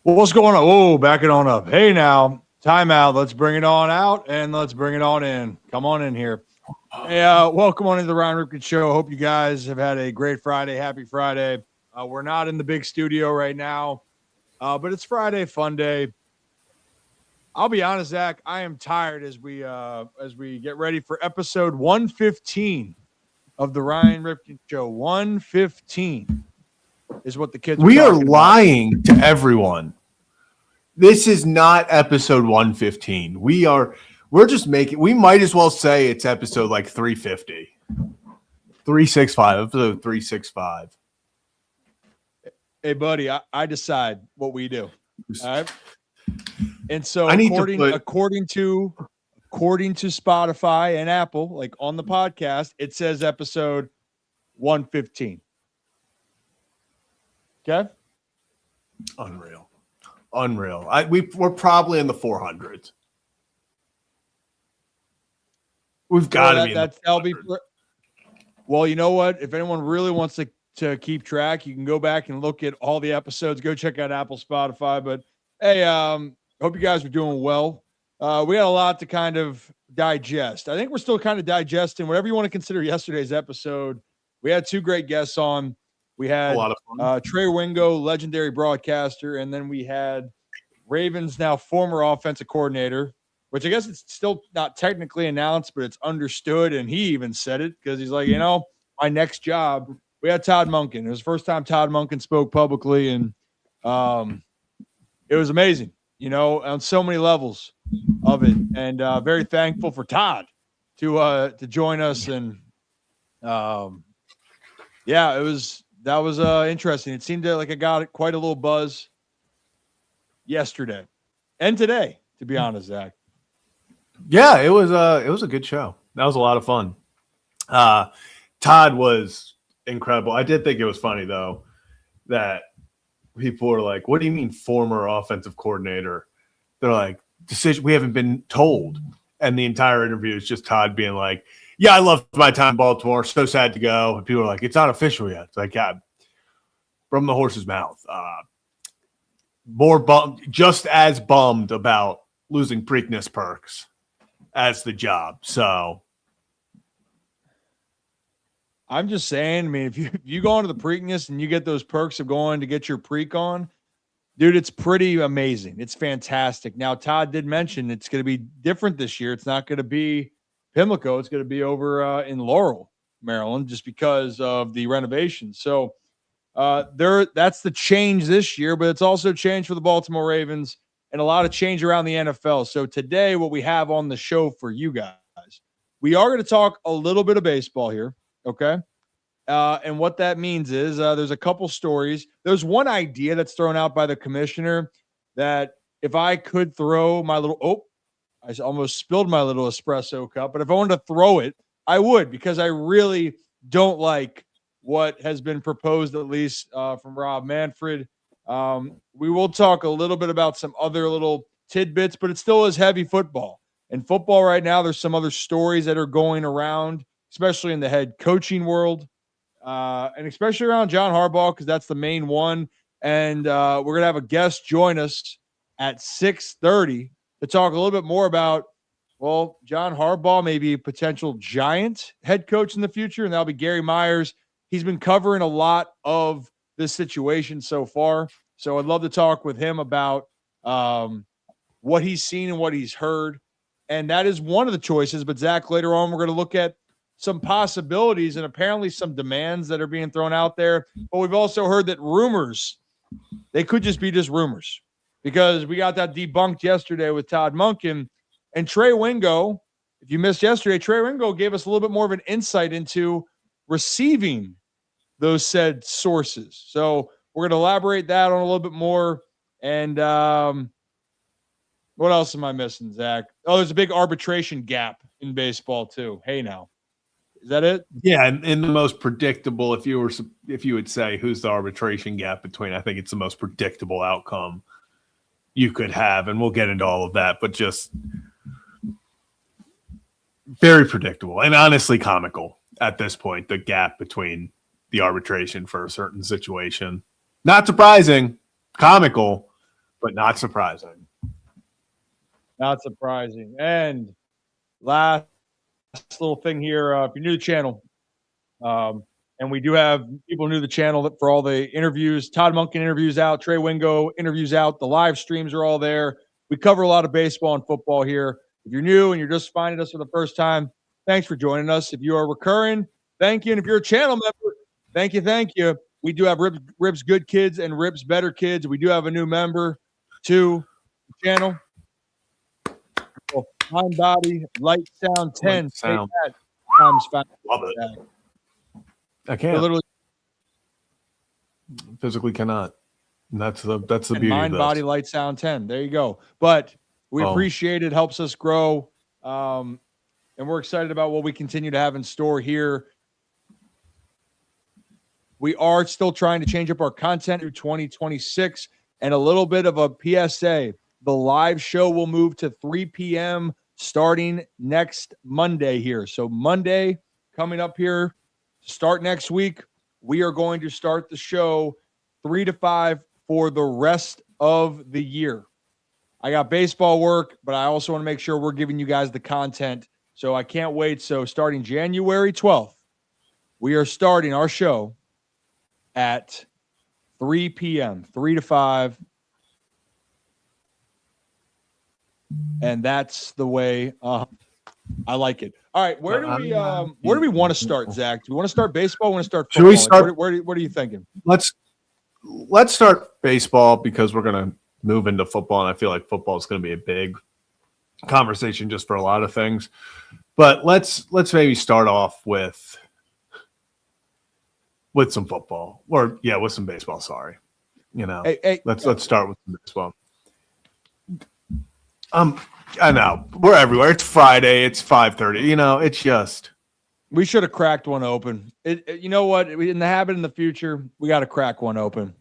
Well, what's going on? Oh, back it on up. Hey, now, timeout. Let's bring it on out and let's bring it on in. Come on in here. Hey, welcome on into the Ryan Ripken Show. Hope you guys have had a great Friday. Happy Friday. We're not in the big studio right now, but it's Friday, fun day. I'll be honest, Zach. I am tired as we get ready for episode 115 of the Ryan Ripken Show. 115 is what the kids We are talking lying to everyone. This is not episode 115. We're just making, we might as well say it's episode like 350. 365, episode 365. Hey, buddy, I decide what we do. All right. And so according to Spotify and Apple, like on the podcast, it says episode 115. Okay. Unreal. We're probably in the 400s. We've got to be. That'll be. Well, you know what? If anyone really wants to keep track, you can go back and look at all the episodes. Go check out Apple, Spotify. But hey, hope you guys are doing well. We had a lot to kind of digest. I think we're still kind of digesting whatever you want to consider yesterday's episode. We had two great guests on. We had Trey Wingo, legendary broadcaster, and then we had Ravens now former offensive coordinator, which I guess it's still not technically announced, but it's understood. And he even said it because he's like, my next job. We had Todd Monken. It was the first time Todd Monken spoke publicly, and it was amazing, on so many levels of it. And very thankful for Todd to join us. And that was interesting. It seemed like I got quite a little buzz yesterday and today, to be honest, Zach. Yeah, it was a good show. That was a lot of fun. Todd was incredible. I did think it was funny though that people were like, "What do you mean former offensive coordinator?" They're like, "Decision we haven't been told." And the entire interview is just Todd being like, "Yeah, I loved my time in Baltimore. So sad to go." And people are like, "It's not official yet." It's like, yeah, from the horse's mouth. More bummed, just as bummed about losing Preakness perks as the job. So I'm just saying, I mean, if you go into the Preakness and you get those perks of going to get your Preak on, dude, it's pretty amazing. It's fantastic. Now, Todd did mention it's going to be different this year. It's not going to be Pimlico. It's going to be over in Laurel, Maryland, just because of the renovation. So that's the change this year, but it's also change for the Baltimore Ravens and a lot of change around the NFL. So today, what we have on the show for you guys, we are going to talk a little bit of baseball here, okay? And what that means is there's a couple stories. There's one idea that's thrown out by the commissioner that if I could throw my little I almost spilled my little espresso cup, but if I wanted to throw it, I would, because I really don't like what has been proposed, at least from Rob Manfred. We will talk a little bit about some other little tidbits, but it still is heavy football. And football right now, there's some other stories that are going around, especially in the head coaching world, and especially around John Harbaugh, because that's the main one. And we're going to have a guest join us at 6:30 to talk a little bit more about, well, John Harbaugh, maybe a potential Giant head coach in the future, and that'll be Gary Myers. He's been covering a lot of this situation so far. So I'd love to talk with him about what he's seen and what he's heard. And that is one of the choices. But, Zach, later on, we're going to look at some possibilities and apparently some demands that are being thrown out there. But we've also heard that rumors, they could just be just rumors, because we got that debunked yesterday with Todd Monken. And Trey Wingo, if you missed yesterday, Trey Wingo gave us a little bit more of an insight into receiving those said sources. So we're going to elaborate that on a little bit more. And what else am I missing, Zach? Oh, there's a big arbitration gap in baseball too. Hey, now. Is that it? Yeah, and the most predictable, if you would say who's the arbitration gap between, I think it's the most predictable outcome you could have, and we'll get into all of that, but just very predictable and honestly comical at this point, the gap between the arbitration for a certain situation. Not surprising, comical, but not surprising. Not surprising. And last little thing here, if you're new to the channel, and we do have people new to the channel for all the interviews. Todd Monken interviews out, Trey Wingo interviews out. The live streams are all there. We cover a lot of baseball and football here. If you're new and you're just finding us for the first time, thanks for joining us. If you are recurring, thank you. And if you're a channel member, thank you. We do have Ribs Good Kids and Ribs Better Kids. We do have a new member to the channel. Mind Body Light Sound 10. Sound. Times 5. Love it. I can't. Literally physically cannot. And that's the beauty Mind of this. Body Light Sound 10. There you go. But we appreciate it. Helps us grow. And we're excited about what we continue to have in store here. We are still trying to change up our content through 2026. And a little bit of a PSA. The live show will move to 3 p.m. starting next Monday here. So Monday coming up here to start next week, we are going to start the show 3 to 5 for the rest of the year. I got baseball work, but I also want to make sure we're giving you guys the content. So I can't wait. So starting January 12th, we are starting our show at 3 p.m., 3 to 5. And that's the way I like it. All right, where do we want to start, Zach? Do we want to start baseball? Want to start football? Should we start? What are you thinking? Let's start baseball because we're going to move into football, and I feel like football is going to be a big conversation just for a lot of things. But let's maybe start off with some football, or with some baseball. Sorry, let's start with some baseball. I know we're everywhere. It's Friday. It's 5:30. It's just we should have cracked one open. You know what? In the habit in the future, we got to crack one open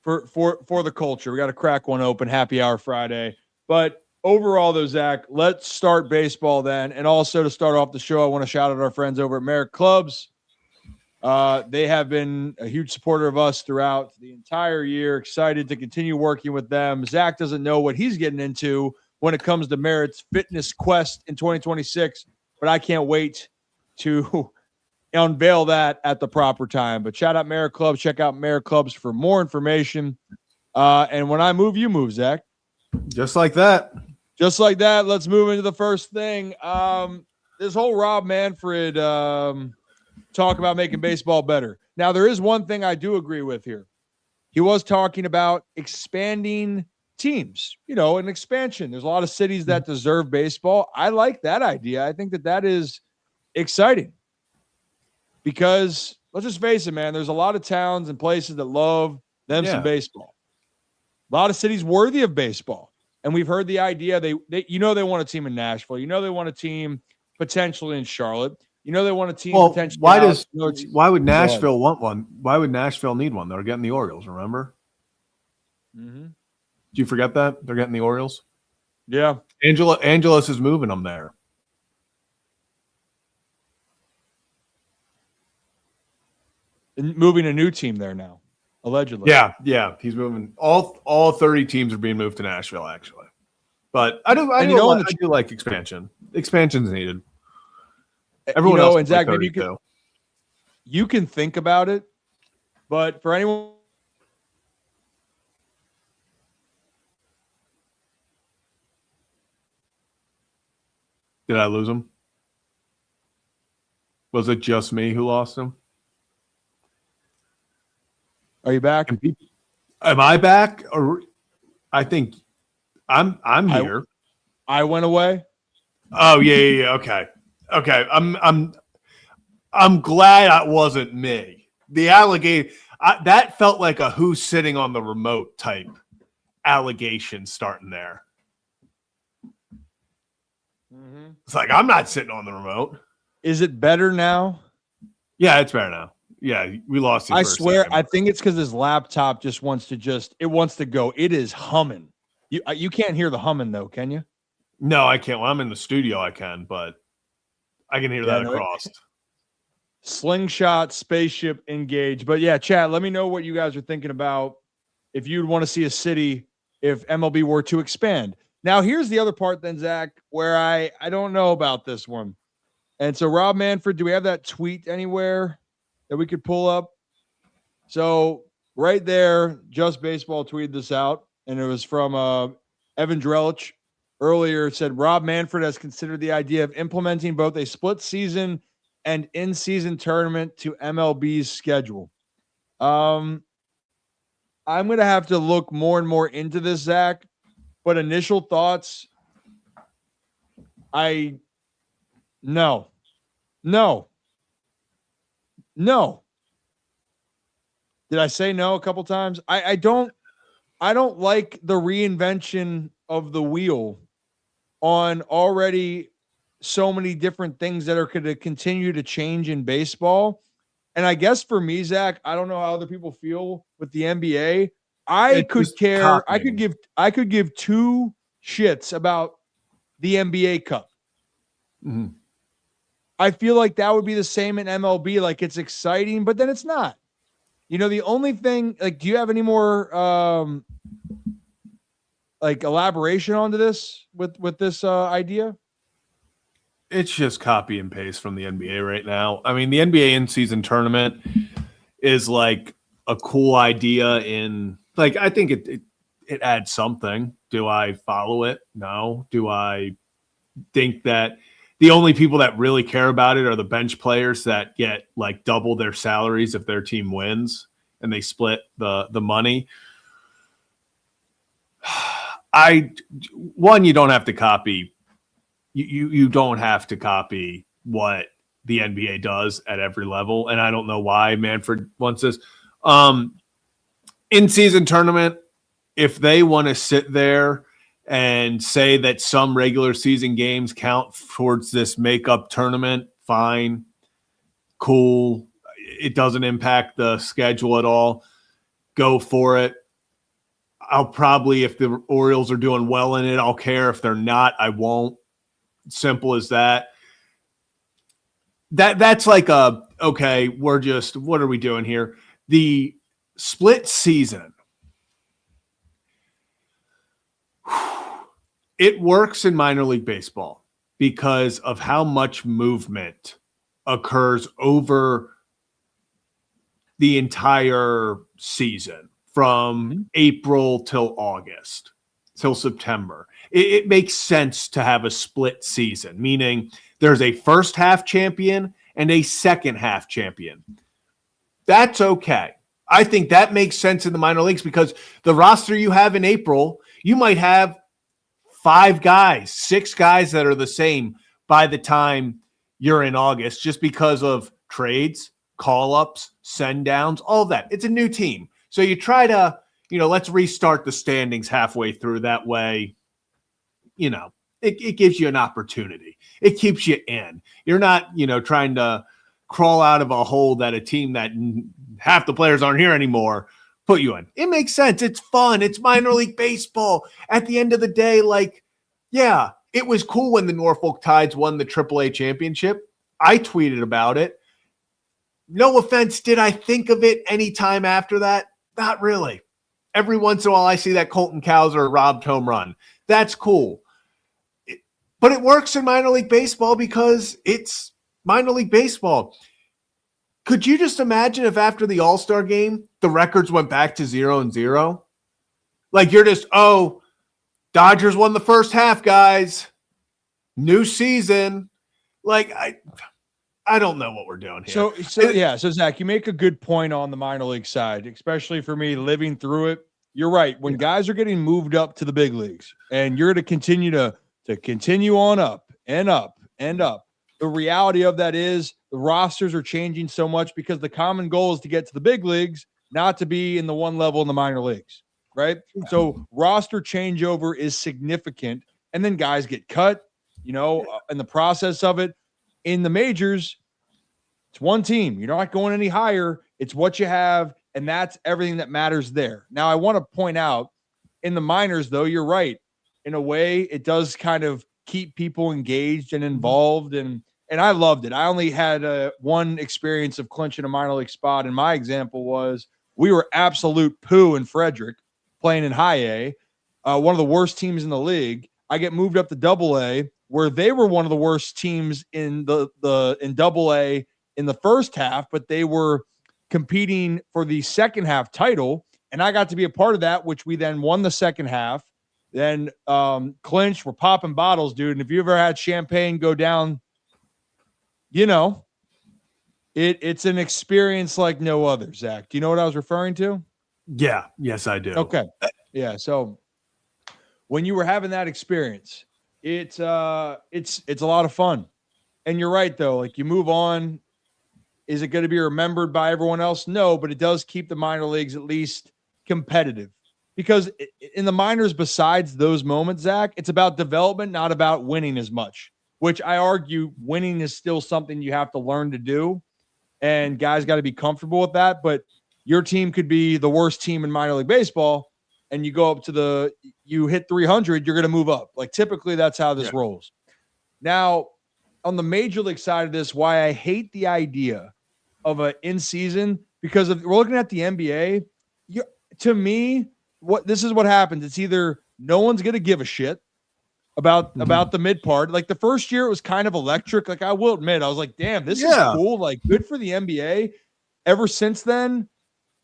for the culture. We got to crack one open. Happy Hour Friday. But overall, though, Zach, let's start baseball then. And also to start off the show, I want to shout out our friends over at Merrick Clubs. They have been a huge supporter of us throughout the entire year. Excited to continue working with them. Zach doesn't know what he's getting into when it comes to Merritt's fitness quest in 2026, but I can't wait to unveil that at the proper time. But shout out Merrick Clubs. Check out Merrick Clubs for more information. And when I move, you move, Zach. Just like that. Just like that. Let's move into the first thing. This whole Rob Manfred talk about making baseball better. Now, there is one thing I do agree with here. He was talking about expanding teams, an expansion. There's a lot of cities that deserve baseball. I like that idea. I think that is exciting because let's just face it, man, there's a lot of towns and places that love them some baseball. A lot of cities worthy of baseball. And we've heard the idea they want a team in Nashville. They want a team potentially in Charlotte. They want a team potentially. Why would Nashville want one? Why would Nashville need one? They're getting the Orioles, remember? Mm-hmm. Do you forget that? They're getting the Orioles? Yeah. Angelos is moving them there. And moving a new team there now, allegedly. Yeah. He's moving. All 30 teams are being moved to Nashville, actually. But I do like expansion. Expansion's needed. Everyone else, and Zach, maybe you can think about it, but for anyone, did I lose him? Was it just me who lost him? Are you back? Am I back? Or I think I'm here. I went away. Oh yeah. Okay. I'm glad that wasn't me. The allegation that felt like a who's sitting on the remote type allegation starting there. Mm-hmm. It's like I'm not sitting on the remote. Is it better now? Yeah, it's better now. Yeah, we lost. I swear, I think it's because his laptop just wants to go. It is humming. You can't hear the humming though, can you? No, I can't. When I'm in the studio, I can, but I can hear that across. Slingshot, spaceship, engage. But yeah, chat, let me know what you guys are thinking about if you'd want to see a city if MLB were to expand. Now, here's the other part then, Zach, where I don't know about this one. And so, Rob Manfred, do we have that tweet anywhere that we could pull up? So, right there, Just Baseball tweeted this out, and it was from Evan Drellich. Earlier, it said Rob Manfred has considered the idea of implementing both a split season and in-season tournament to MLB's schedule. I'm going to have to look more and more into this, Zach, but initial thoughts, no. Did I say no a couple times? I don't like the reinvention of the wheel on already so many different things that are going to continue to change in baseball. And I guess for me, Zach, I don't know how other people feel with the NBA. I could give two shits about the NBA Cup. Mm-hmm. I feel like that would be the same in MLB. Like, it's exciting, but then it's not. You know, the only thing, like, do you have any more like elaboration onto this with this idea? It's just copy and paste from the NBA right now. I mean, the NBA in-season tournament is like a cool idea in, like, I think it adds something. Do I follow it? No. Do I think that the only people that really care about it are the bench players that get like double their salaries if their team wins and they split the money? You don't have to copy. You don't have to copy what the NBA does at every level, and I don't know why Manfred wants this. In-season tournament, if they want to sit there and say that some regular season games count towards this makeup tournament, fine, cool. It doesn't impact the schedule at all. Go for it. I'll probably, if the Orioles are doing well in it, I'll care. If they're not, I won't. Simple as that. That's like okay, what are we doing here? The split season. It works in minor league baseball because of how much movement occurs over the entire season from April till August till September. It makes sense to have a split season, meaning there's a first half champion and a second half champion. That's okay. I think that makes sense in the minor leagues because the roster you have in April, you might have 5 guys, 6 guys that are the same by the time you're in August, just because of trades, call-ups, send-downs, all of that. It's a new team. So you try to, let's restart the standings halfway through. That way, it gives you an opportunity. It keeps you in. You're not, trying to crawl out of a hole that a team that half the players aren't here anymore put you in. It makes sense. It's fun. It's minor league baseball. At the end of the day, it was cool when the Norfolk Tides won the AAA championship. I tweeted about it. No offense, did I think of it any time after that? Not really. Every once in a while, I see that Colton Cowser robbed home run. That's cool. But it works in minor league baseball because it's minor league baseball. Could you just imagine if after the All-Star game, the records went back to 0-0? Like, you're just, Dodgers won the first half, guys. New season. Like, I don't know what we're doing here. So Zach, you make a good point on the minor league side, especially for me living through it. You're right. When guys are getting moved up to the big leagues and you're going to continue on up and up and up, the reality of that is the rosters are changing so much because the common goal is to get to the big leagues, not to be in the one level in the minor leagues, right? Yeah. So roster changeover is significant, and then guys get cut, in the process of it. In the majors, it's one team. You're not going any higher. It's what you have, and that's everything that matters there. Now, I want to point out, in the minors, though, you're right. In a way, it does kind of keep people engaged and involved, and I loved it. I only had one experience of clinching a minor league spot, and my example was We were absolute poo in Frederick playing in high A, one of the worst teams in the league. I get moved up to double A, where they were one of the worst teams in in double A in the first half, but they were competing for the second half title. And I got to be a part of that, which we then won the second half. Then clinched. We're popping bottles, dude. And if you ever had champagne go down, you know, it's an experience like no other, Zach. Do you know what I was referring to? Yeah. Yes, I do. Okay. Yeah. So when you were having that experience, it's a lot of fun. And you're right, though. Like, you move on. Is it going to be remembered by everyone else? No, but it does keep the minor leagues at least competitive. Because in the minors, besides those moments, Zach, it's about development, not about winning as much, which I argue winning is still something you have to learn to do. And guys got to be comfortable with that. But your team could be the worst team in minor league baseball, and you go up to you hit 300, you're going to move up. Like, typically that's how this rolls. Now, on the major league side of this, why I hate the idea of an in-season, because if we're looking at the NBA, to me, this is what happens. It's either no one's going to give a shit about the mid part. Like, the first year, it was kind of electric. Like, I will admit, I was like, damn, this is cool. Like, good for the NBA. Ever since then,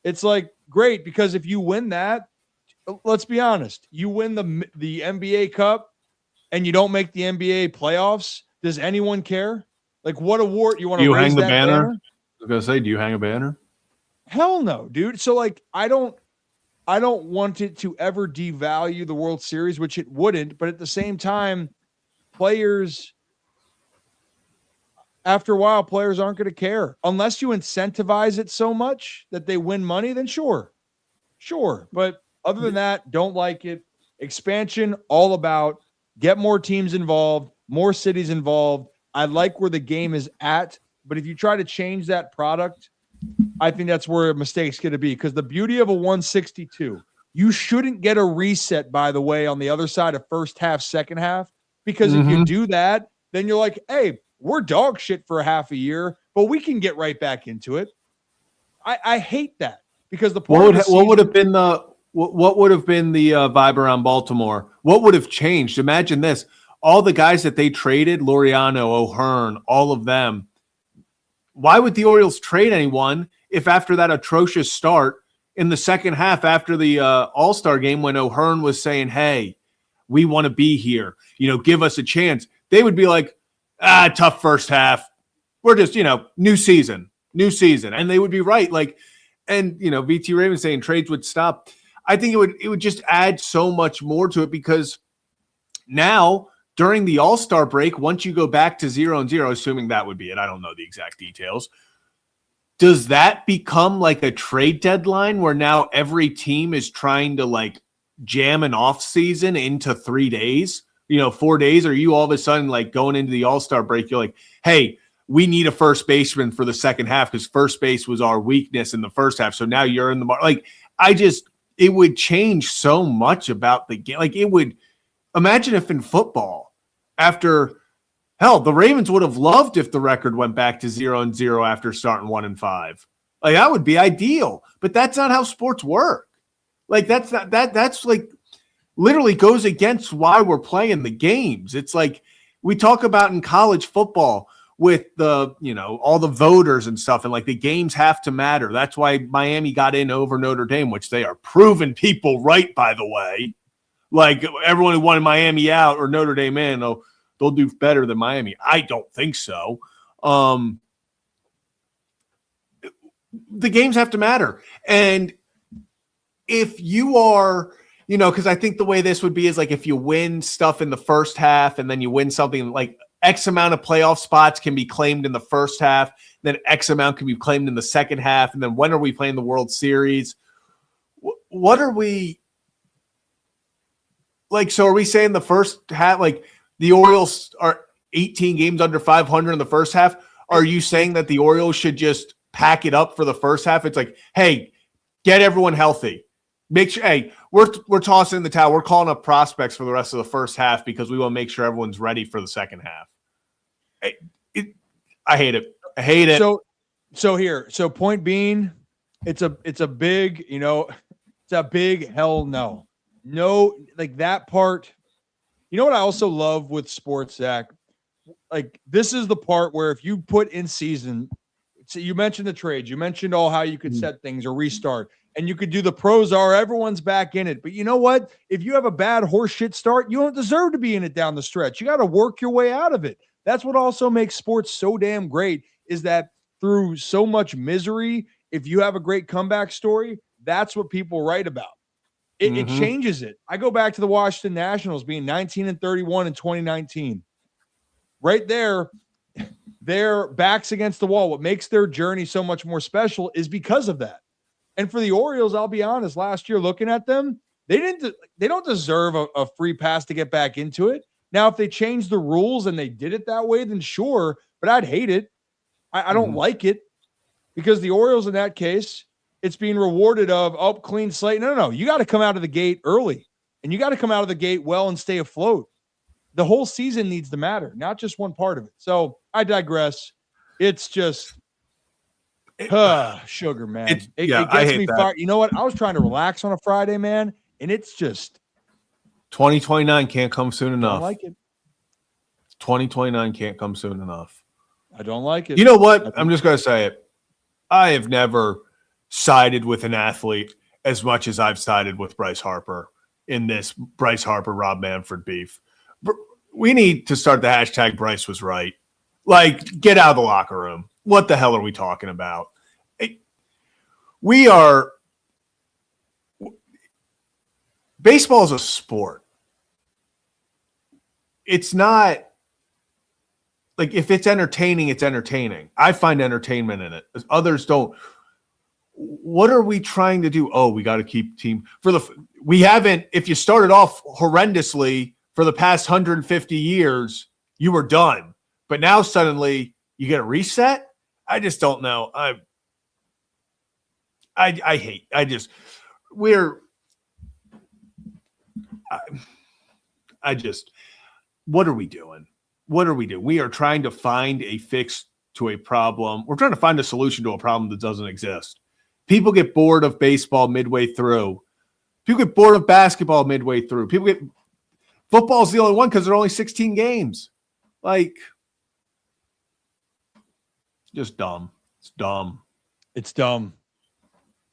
it's like, great, because if you win that, let's be honest, you win the NBA Cup and you don't make the NBA playoffs, does anyone care? Like, what award you want to raise hang the that banner? I was gonna say, do you hang a banner? Hell no, dude. So, like, I don't want it to ever devalue the World Series, which it wouldn't, but at the same time, after a while, players aren't going to care. Unless you incentivize it so much that they win money, then sure. But other than that, don't like it. Expansion, all about get more teams involved, more cities involved. I like where the game is at, but if you try to change that product, I think that's where a mistake's going to be, because the beauty of a 162, you shouldn't get a reset, by the way, on the other side of first half, second half, because if you do that, then you're like, hey, we're dog shit for a half a year, but we can get right back into it. I hate that, because the point what would have been the vibe around Baltimore? What would have changed? Imagine this. All the guys that they traded, Laureano, O'Hearn, all of them. Why would the Orioles trade anyone if after that atrocious start in the second half after the All-Star game, when O'Hearn was saying, hey, we want to be here, give us a chance, they would be like, tough first half. We're just, new season. And they would be right. Like, and, VT Raven saying trades would stop. I think it would just add so much more to it, because now during the All-Star break, once you go back to 0-0, assuming that would be it, I don't know the exact details, does that become like a trade deadline where now every team is trying to like jam an off season into 3 days, 4 days? Or you all of a sudden, like, going into the All-Star break, you're like, hey, we need a first baseman for the second half because first base was our weakness in the first half. So now you're in the like, it would change so much about the game. Like, it would, imagine if in football, after the Ravens would have loved if the record went back to 0-0 after starting 1-5. Like, that would be ideal, but that's not how sports work. Like, that's like literally goes against why we're playing the games. It's like we talk about in college football with the, all the voters and stuff, and like the games have to matter. That's why Miami got in over Notre Dame, which they are proving people right, by the way. Like, everyone who wanted Miami out or Notre Dame in, they'll do better than Miami. I don't think so. The games have to matter. And if you are, because I think the way this would be is like, if you win stuff in the first half and then you win something like X amount of playoff spots can be claimed in the first half, then X amount can be claimed in the second half. And then when are we playing the World Series? What are we like? So are we saying the first half, like the Orioles are 18 games under 500 in the first half? Are you saying that the Orioles should just pack it up for the first half? It's like, hey, get everyone healthy. Make sure, hey, we're tossing the towel. We're calling up prospects for the rest of the first half because we want to make sure everyone's ready for the second half. I hate it. I hate it. So point being, it's a big, it's a big hell no. No, like that part. You know what I also love with sports, Zach? Like this is the part where if you put in season, so you mentioned the trades, you mentioned all how you could set things or restart, and you could do the pros are everyone's back in it. But you know what? If you have a bad horseshit start, you don't deserve to be in it down the stretch. You got to work your way out of it. That's what also makes sports so damn great is that through so much misery, if you have a great comeback story, that's what people write about. It changes it. I go back to the Washington Nationals being 19-31 in 2019. Right there, their backs against the wall. What makes their journey so much more special is because of that. And for the Orioles, I'll be honest, last year looking at them, they don't deserve a free pass to get back into it. Now, if they change the rules and they did it that way, then sure, but I'd hate it. I don't like it because the Orioles in that case, it's being rewarded of clean slate. No. You got to come out of the gate early and you got to come out of the gate well and stay afloat. The whole season needs to matter, not just one part of it. So I digress. It's just sugar, man. It gets me fired. You know what? I was trying to relax on a Friday, man, and it's just 2029 can't come soon enough. I don't like it. 2029 can't come soon enough. I don't like it. You know what? I'm just going to say it. I have never sided with an athlete as much as I've sided with Bryce Harper in this Bryce Harper, Rob Manfred beef. We need to start the hashtag Bryce was right. Like, get out of the locker room. What the hell are we talking about? Baseball is a sport. It's not like if it's entertaining, it's entertaining. I find entertainment in it. Others don't. What are we trying to do? Oh, we got to keep team we haven't. If you started off horrendously for the past 150 years, you were done. But now suddenly you get a reset. I just don't know. I hate. What are we doing? What are we doing? We are trying to find a fix to a problem. We're trying to find a solution to a problem that doesn't exist. People get bored of baseball midway through. People get bored of basketball midway through. Football's the only one because there are only 16 games. Like, just dumb. It's dumb. It's dumb.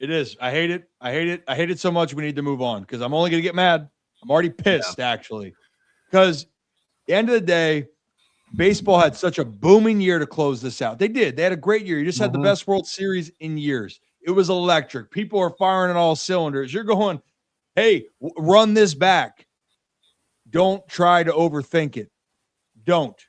It is. I hate it. I hate it so much we need to move on because I'm only going to get mad. I'm already pissed, actually. Because at the end of the day, baseball had such a booming year to close this out. They did. They had a great year. You just had the best World Series in years. It was electric. People are firing on all cylinders. You're going, hey, run this back. Don't try to overthink it. Don't.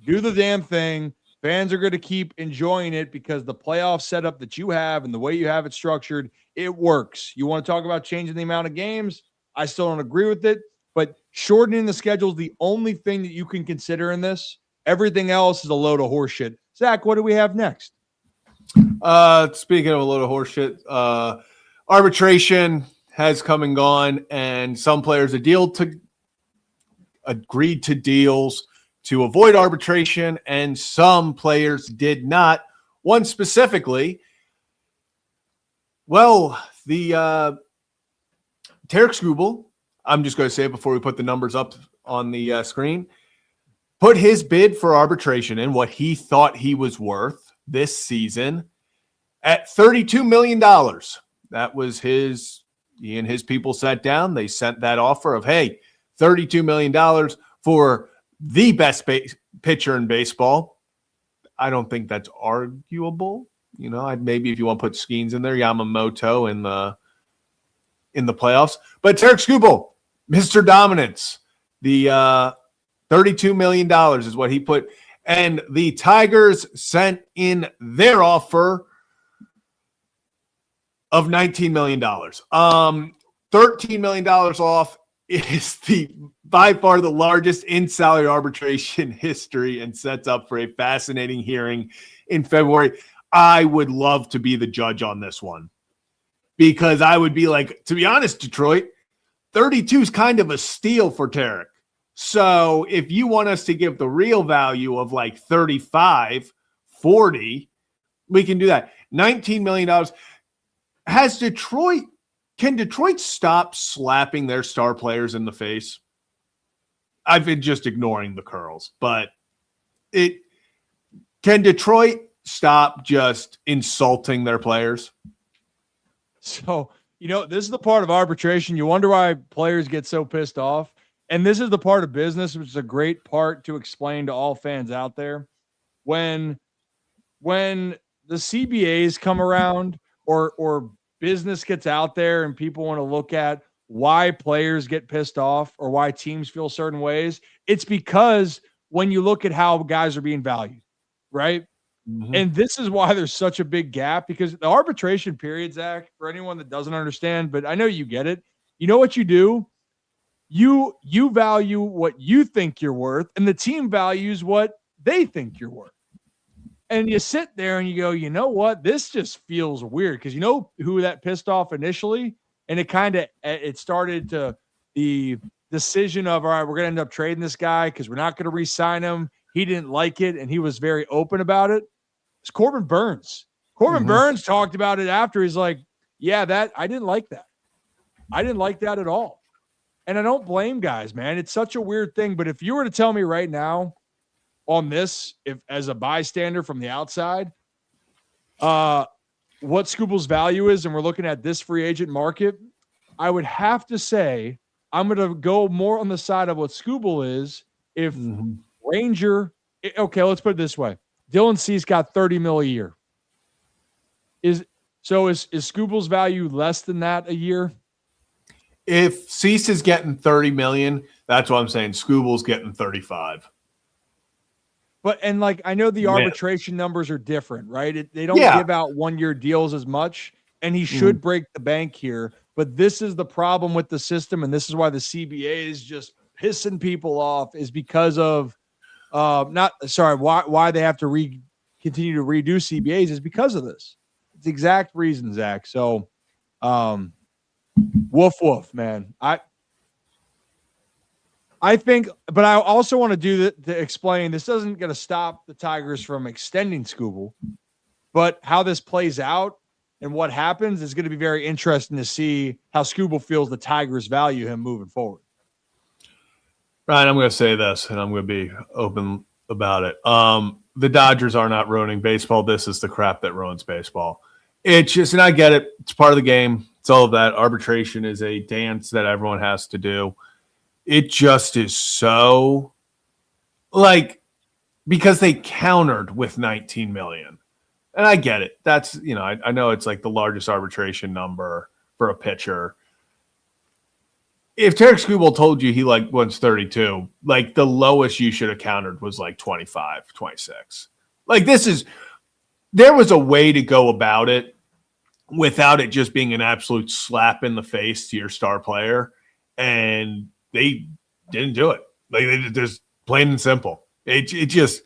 Do the damn thing. Fans are going to keep enjoying it because the playoff setup that you have and the way you have it structured, it works. You want to talk about changing the amount of games? I still don't agree with it, but shortening the schedule is the only thing that you can consider in this. Everything else is a load of horseshit. Zach, what do we have next? Speaking of a load of horseshit, arbitration has come and gone, and some players agreed to deals to avoid arbitration, and some players did not. One specifically, the Tarek Skubal, I'm just going to say it before we put the numbers up on the screen, put his bid for arbitration in what he thought he was worth this season at $32 million. That was he and his people sat down. They sent that offer of, hey, $32 million for the best pitcher in baseball. I don't think that's arguable. You know, maybe if you want to put Skeens in there, Yamamoto in the playoffs. But Tarek Skubal, Mr. Dominance, the $32 million is what he put. And the Tigers sent in their offer of $19 million. $13 million off is by far the largest in salary arbitration history and sets up for a fascinating hearing in February. I would love to be the judge on this one because I would be like, to be honest, Detroit, 32 is kind of a steal for Tarek. So if you want us to give the real value of like 35, 40, we can do that. $19 million. Can Detroit stop slapping their star players in the face? I've been just ignoring the curls, but can Detroit stop just insulting their players? So, this is the part of arbitration. You wonder why players get so pissed off. And this is the part of business, which is a great part to explain to all fans out there. When the CBAs come around or business gets out there and people want to look at why players get pissed off or why teams feel certain ways, it's because when you look at how guys are being valued, right? Mm-hmm. And this is why there's such a big gap, because the arbitration period, Zach, for anyone that doesn't understand, but I know you get it. You know what you do? You value what you think you're worth, and the team values what they think you're worth. And you sit there and you go, you know what? This just feels weird, because you know who that pissed off initially? And it started to the decision of, all right, we're going to end up trading this guy because we're not going to re-sign him. He didn't like it, and he was very open about it. It's Corbin Burns. Corbin Burns talked about it after. He's like, yeah, I didn't like that. I didn't like that at all. And I don't blame guys, man. It's such a weird thing. But if you were to tell me right now on this, if as a bystander from the outside, what Scooble's value is, and we're looking at this free agent market, I would have to say I'm going to go more on the side of what Scooble is. If Ranger, okay, let's put it this way. Dylan Cease got $30 million a year. Is Scooble's value less than that a year? If Cease is getting $30 million, that's what I'm saying. Scooble's getting 35. But I know the arbitration numbers are different, right? They don't give out 1-year deals as much, and he should break the bank here. But this is the problem with the system, and this is why the CBA is just pissing people off, is because of why they have to continue to redo CBAs is because of this. It's the exact reason, Zach. So, woof woof, man. I think, but I also want to do that to explain this doesn't going to stop the Tigers from extending Scooble, but how this plays out and what happens is going to be very interesting to see how Scooble feels the Tigers value him moving forward. Ryan, I'm going to say this, and I'm going to be open about it. The Dodgers are not ruining baseball. This is the crap that ruins baseball. It's just, and I get it. It's part of the game. It's all of that. Arbitration is a dance that everyone has to do. It just is so, because they countered with $19 million. And I get it. That's, I know it's the largest arbitration number for a pitcher. If Tarek Skubal told you he wants 32, the lowest you should have countered was 25, 26. There was a way to go about it without it just being an absolute slap in the face to your star player. And they didn't do it. They just plain and simple. It just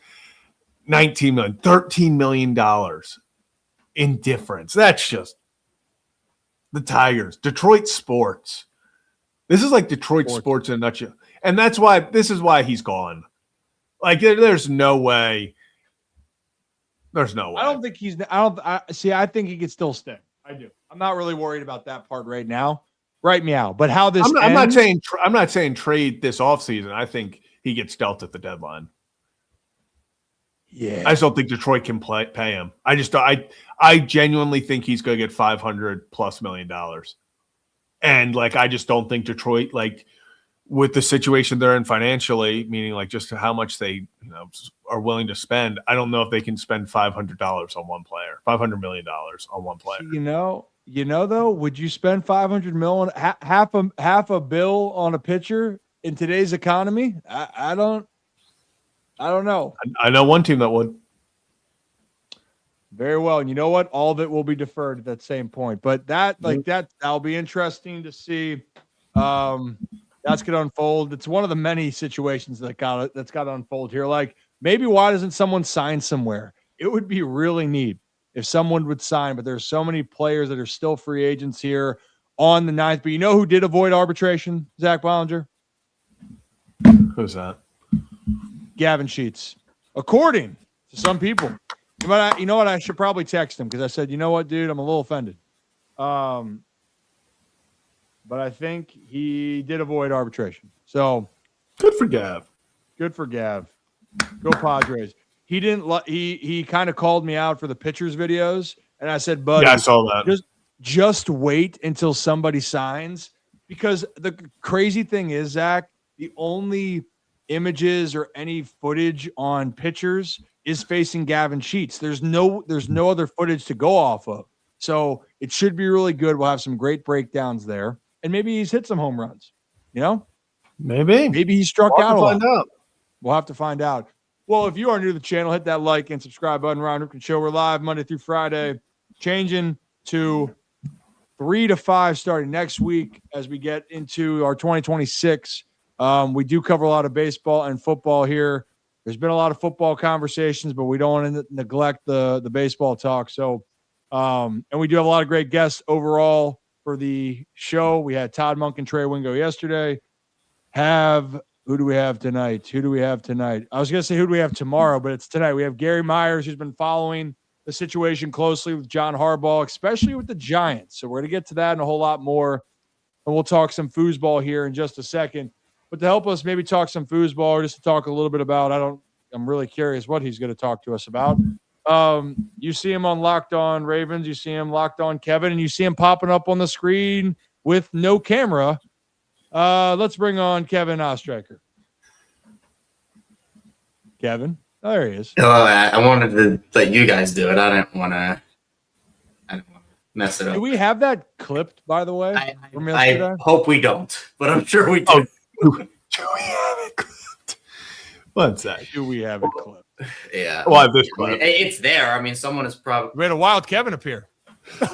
$19 million, $13 million in difference. That's just the Tigers. Detroit sports. This is Detroit sports in a nutshell. And this is why he's gone. There's no way. There's no way. I don't think I think he could still stay. I do. I'm not really worried about that part right now. Right meow. But how this I'm not saying trade this offseason. I think he gets dealt at the deadline. Yeah. I just don't think Detroit can pay him. I genuinely think he's going to get $500+ million. And I just don't think Detroit, with the situation they're in financially, meaning just how much they are willing to spend, I don't know if they can spend $500 on one player, $500 million on one player. Though, would you spend $500 million, half a bill on a pitcher in today's economy? I don't know. I know one team that would. Very well. And you know what? All of it will be deferred at that same point. But that'll be interesting to see. That's going to unfold. It's one of the many situations that's got to unfold here. Maybe why doesn't someone sign somewhere? It would be really neat if someone would sign, but there's so many players that are still free agents here on the 9th. But you know who did avoid arbitration? Zach Bollinger. Who's that? Gavin Sheets. According to some people. But you know what? I should probably text him because I said, you know what, dude? I'm a little offended. But I think he did avoid arbitration. So Good for Gav. good for Gav. Go Padres. He didn't. He kind of called me out for the pitchers videos, and I said, "Buddy, Yeah, I saw that. just wait until somebody signs." Because the crazy thing is, Zach, the only images or any footage on pitchers is facing Gavin Sheets. There's no other footage to go off of. So it should be really good. We'll have some great breakdowns there, and maybe he's hit some home runs. You know, Maybe he struck we'll out a lot. find out. We'll have to find out. Well, if you are new to the channel, hit that like and subscribe button. Ron Ripken Show. We're live Monday through Friday, changing to 3 to 5 starting next week as we get into our 2026. We do cover a lot of baseball and football here. There's been a lot of football conversations, but we don't want to neglect the baseball talk. So, and we do have a lot of great guests overall for the show. We had Todd Monk and Trey Wingo yesterday. Who do we have tonight? I was going to say who do we have tomorrow, but it's tonight. We have Gary Myers, who's been following the situation closely with John Harbaugh, especially with the Giants. So we're going to get to that and a whole lot more. And we'll talk some foosball here in just a second. But to help us maybe talk some foosball, or just to talk a little bit about, I'm really curious what he's going to talk to us about. You see him on Locked On Ravens. You see him Locked On Kevin, and you see him popping up on the screen with no camera. Let's bring on Kevin Ostreicher. Kevin, there he is. Hello, I wanted to let you guys do it. I didn't want to mess it up. Do we have that clipped, by the way? I hope we don't, but I'm sure we do. Do we have it clipped? One sec. Do we have it clipped? Yeah. Well, I have this clip. It's there. I mean, someone is probably. We had a wild Kevin appear. But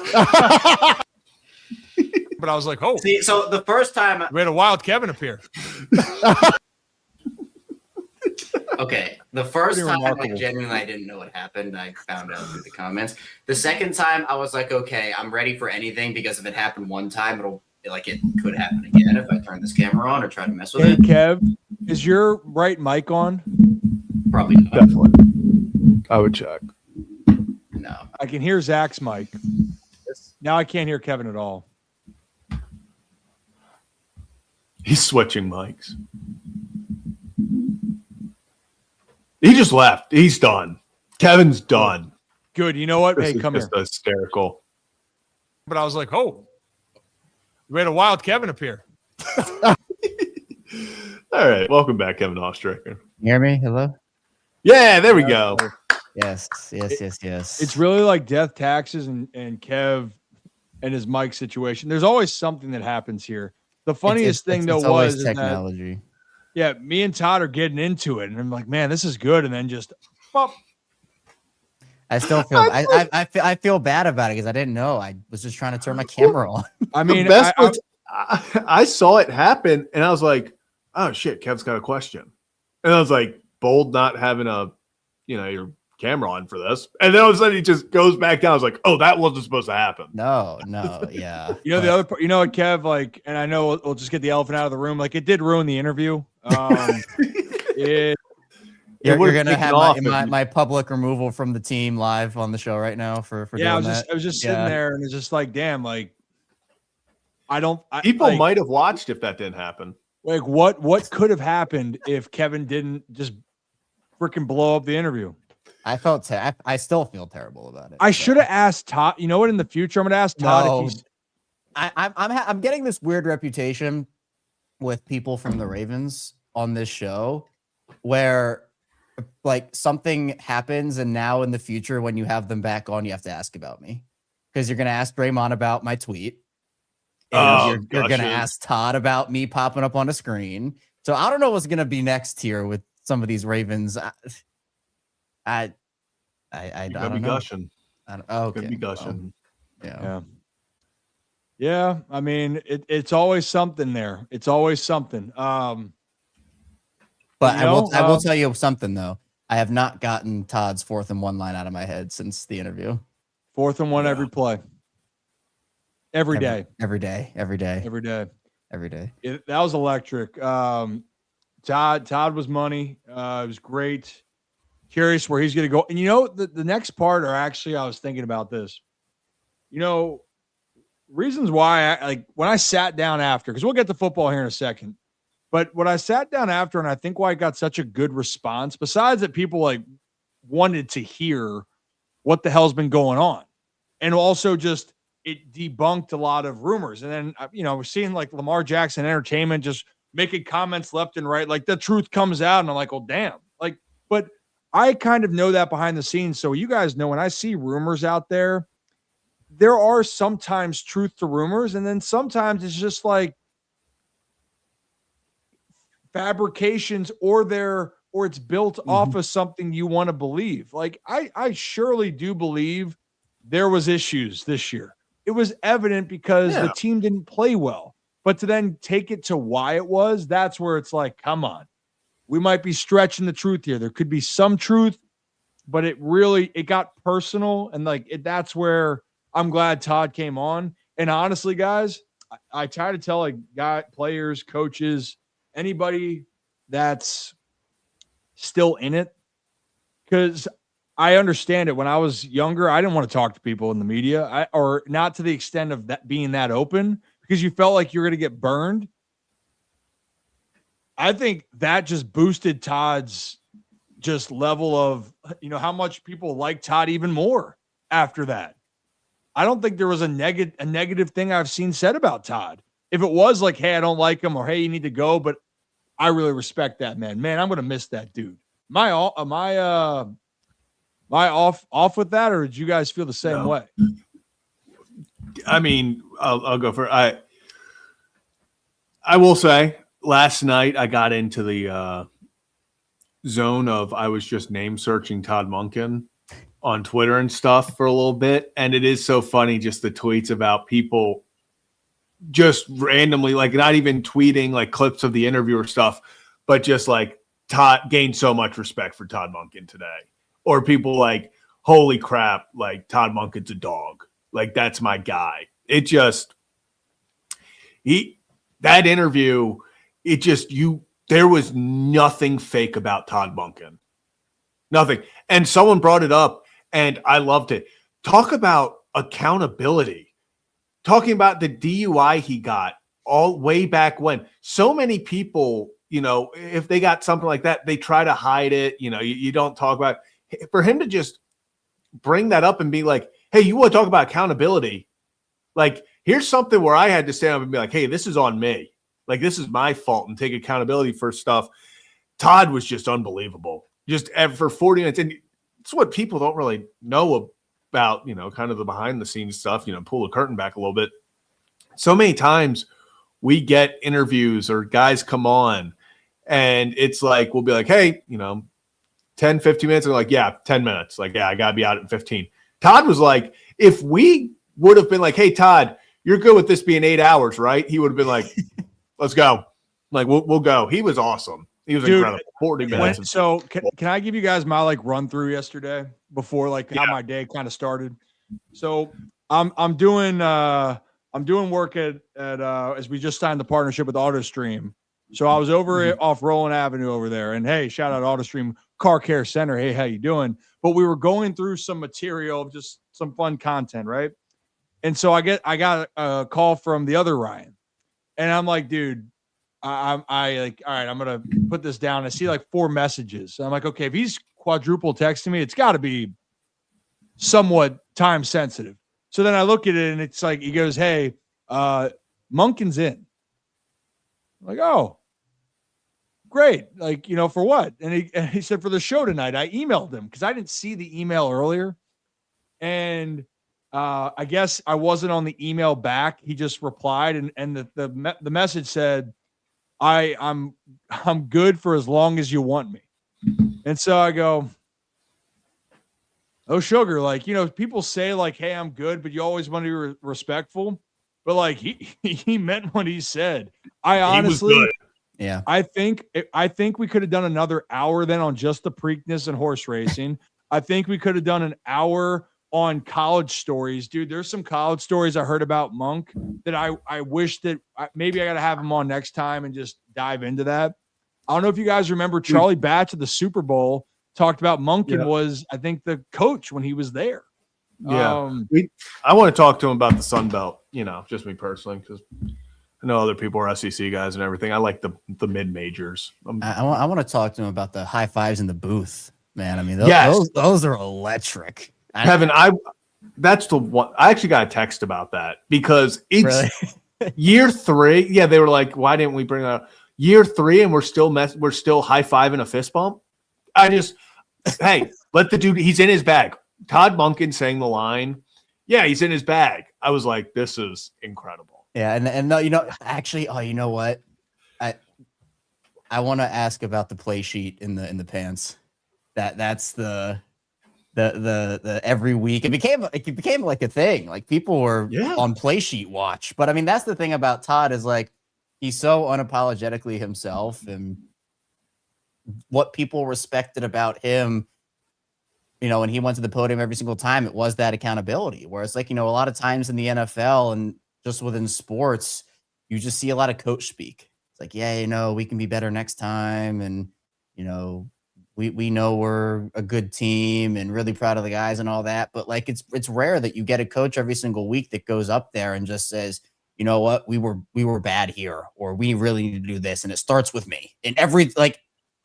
I was like, oh. See, so the first time. We had a wild Kevin appear. Okay. The first Pretty time, remarkable. genuinely, I didn't know what happened. I found out through the comments. The second time, I was like, okay, I'm ready for anything because if it happened one time, it could happen again if I turn this camera on or try to mess with Hey, it. Kev, is your right mic on? Probably not. Definitely. I would check. No. I can hear Zach's mic. Now I can't hear Kevin at all. He's switching mics. He just left. He's done. Kevin's done. Good. You know what? This Hey, is come here. just hysterical. But I was like, oh. We had a wild Kevin appear. All right. Welcome back, Kevin Ostreicher. You hear me? Hello? Yeah, there we go. Yes. It's really like death, taxes, and Kev and his mic situation. There's always something that happens here. The funniest thing, though, always was technology. me and Todd are getting into it, and I'm like, man, this is good. And then just, pop. I still feel I feel bad about it because I didn't know. I was just trying to turn my camera on. I mean, The best was, I saw it happen, and I was like, oh, shit, Kev's got a question. And I was like, bold not having your camera on for this. And then all of a sudden he just goes back down. I was like, oh, that wasn't supposed to happen. No, yeah. You know, the other part, you know what, Kev, like, and I know we'll just get the elephant out of the room. Like, it did ruin the interview. You're would've gonna taken off have my public removal from the team live on the show right now for yeah, I doing was that. just sitting there and it's just like, damn, like, People like, might have watched if that didn't happen. like what could have happened if Kevin didn't just freaking blow up the interview? I still feel terrible about it. I should have asked Todd. You know what? In the future, I'm going to ask Todd No. if he's. I'm getting this weird reputation with people from the Ravens on this show where like something happens and now in the future when you have them back on, you have to ask about me because you're going to ask Draymond about my tweet. And you're going to ask Todd about me popping up on a screen. So I don't know what's going to be next here with some of these Ravens. I don't know. Gushing. Okay. Could be gushing. Well, Yeah. I mean, it's always something there. It's always something. But You know, I will tell you something though. I have not gotten Todd's 4th and 1 line out of my head since the interview. 4th and 1 every play. Every day. Every day. That was electric. Todd was money. It was great. Curious where he's going to go. And you know, the next part, or actually I was thinking about this. You know, reasons why I like when I sat down after, because we'll get to football here in a second. But when I sat down after, and I think why I got such a good response, besides that people like wanted to hear what the hell's been going on, and also just it debunked a lot of rumors. And then we're seeing like Lamar Jackson Entertainment just making comments left and right, like the truth comes out, and I'm like, well, damn, like, but I kind of know that behind the scenes. So you guys know when I see rumors out there are sometimes truth to rumors, and then sometimes it's just like fabrications or it's built off of something you want to believe. Like I surely do believe there was issues this year. It was evident because the team didn't play well. But to then take it to why it was, that's where it's like, come on. We might be stretching the truth here. There could be some truth, but it got personal, and that's where I'm glad Todd came on. And honestly, guys, I try to tell players, coaches, anybody that's still in it, because I understand it. When I was younger, I didn't want to talk to people in the media, or not to the extent of that being that open, because you felt like you're going to get burned. I think that just boosted Todd's just level of, how much people like Todd even more after that. I don't think there was a negative thing I've seen said about Todd. If it was like, hey, I don't like him, or hey, you need to go, but I really respect that man. Man, I'm going to miss that dude. Am I off with that, or did you guys feel the same way? I mean, I'll go for it. I will say last night I got into the zone of I was just name searching Todd Monken on Twitter and stuff for a little bit. And it is so funny, just the tweets about people just randomly, like not even tweeting like clips of the interview or stuff, but just like Todd gained so much respect for Todd Monken today. Or people like, holy crap, like Todd Monken's a dog. Like that's my guy. It just, that interview, there was nothing fake about Todd Monken. Nothing. And someone brought it up and I loved it. Talk about accountability. Talking about the DUI he got all way back when. So many people, if they got something like that, they try to hide it. You don't talk about it. For him to just bring that up and be like, hey, you want to talk about accountability? Like, here's something where I had to stand up and be like, hey, this is on me. Like, this is my fault, and take accountability for stuff. Todd was just unbelievable. Just for 40 minutes. And it's what people don't really know about, kind of the behind the scenes stuff, pull the curtain back a little bit. So many times we get interviews or guys come on and it's like, we'll be like, hey, 10, 15 minutes. And they're like, yeah, 10 minutes. Like, yeah, I got to be out in 15. Todd was like, if we would have been like, hey, Todd, you're good with this being 8 hours, right? He would have been like, let's go. Like, we'll go. He was awesome. He was incredible. 40 minutes. So can I give you guys my run through yesterday before how my day kind of started? So I'm doing work at as we just signed the partnership with AutoStream. So I was over off Roland Avenue over there, and hey, shout out AutoStream Car Care Center. Hey, how you doing? But we were going through some material, just some fun content, right? And so I got a call from the other Ryan, and I'm like, dude, I like, all right, I'm gonna put this down. I see like 4 messages. I'm like, okay, if he's quadruple texting me, it's got to be somewhat time sensitive. So then I look at it, and it's like he goes, hey, Monken's in. I'm like, oh, great. Like, for what? And he said for the show tonight. I emailed him because I didn't see the email earlier, and I guess I wasn't on the email back. He just replied, and the message said, I'm good for as long as you want me. And so I go, oh, sugar. Like, people say like, hey, I'm good, but you always want to be respectful. But like he meant what he said. I honestly, yeah, I think we could have done another hour then on just the Preakness and horse racing. I think we could have done an hour on college stories, dude. There's some college stories I heard about Monk that I wish that maybe I got to have him on next time and just dive into that. I don't know if you guys remember Charlie Batch at the Super Bowl talked about Monken was, I think, the coach when he was there. Yeah. I want to talk to him about the Sun Belt, just me personally, because I know other people are SEC guys and everything. I like the mid majors. I want to talk to him about the high fives in the booth, man. I mean, Yes. those are electric. Kevin, that's the one. I actually got a text about that because it's Really? year 3. Yeah, they were like, "Why didn't we bring that up?" Year 3, and we're still high fiving a fist bump. Hey, let the dude. He's in his bag. Todd Monken saying the line. Yeah, he's in his bag. I was like, this is incredible. Yeah, and no, actually, you know what? I want to ask about the play sheet in the pants. That's the every week it became like a thing. Like people were on play sheet watch. But I mean, that's the thing about Todd is like he's so unapologetically himself, and what people respected about him, when he went to the podium every single time, it was that accountability. Whereas like, a lot of times in the NFL and just within sports, you just see a lot of coach speak. It's like, yeah, we can be better next time. And, we know we're a good team and really proud of the guys and all that. But like, it's rare that you get a coach every single week that goes up there and just says, you know what, we were bad here, or we really need to do this. And it starts with me. And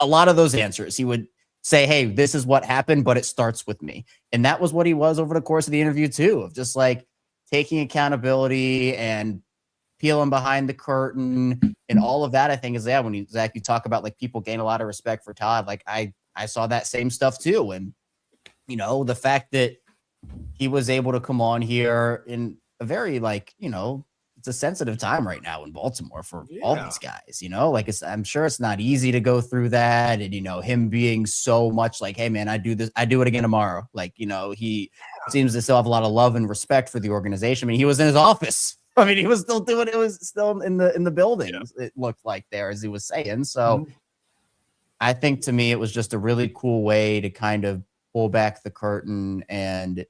a lot of those answers, he would say, hey, this is what happened, but it starts with me. And that was what he was over the course of the interview too, of just like taking accountability and peeling behind the curtain and all of that. I think is when Zach, you talk about like people gain a lot of respect for Todd. Like I saw that same stuff too. And, the fact that he was able to come on here in a very it's a sensitive time right now in Baltimore for all these guys, I'm sure it's not easy to go through that. And, him being so much like, hey man, I do this, I do it again tomorrow. Like, he seems to still have a lot of love and respect for the organization. I mean, he was in his office. I mean, he was still doing it. Was still in the building. Yeah. It looked like there, as he was saying. So I think to me, it was just a really cool way to kind of pull back the curtain and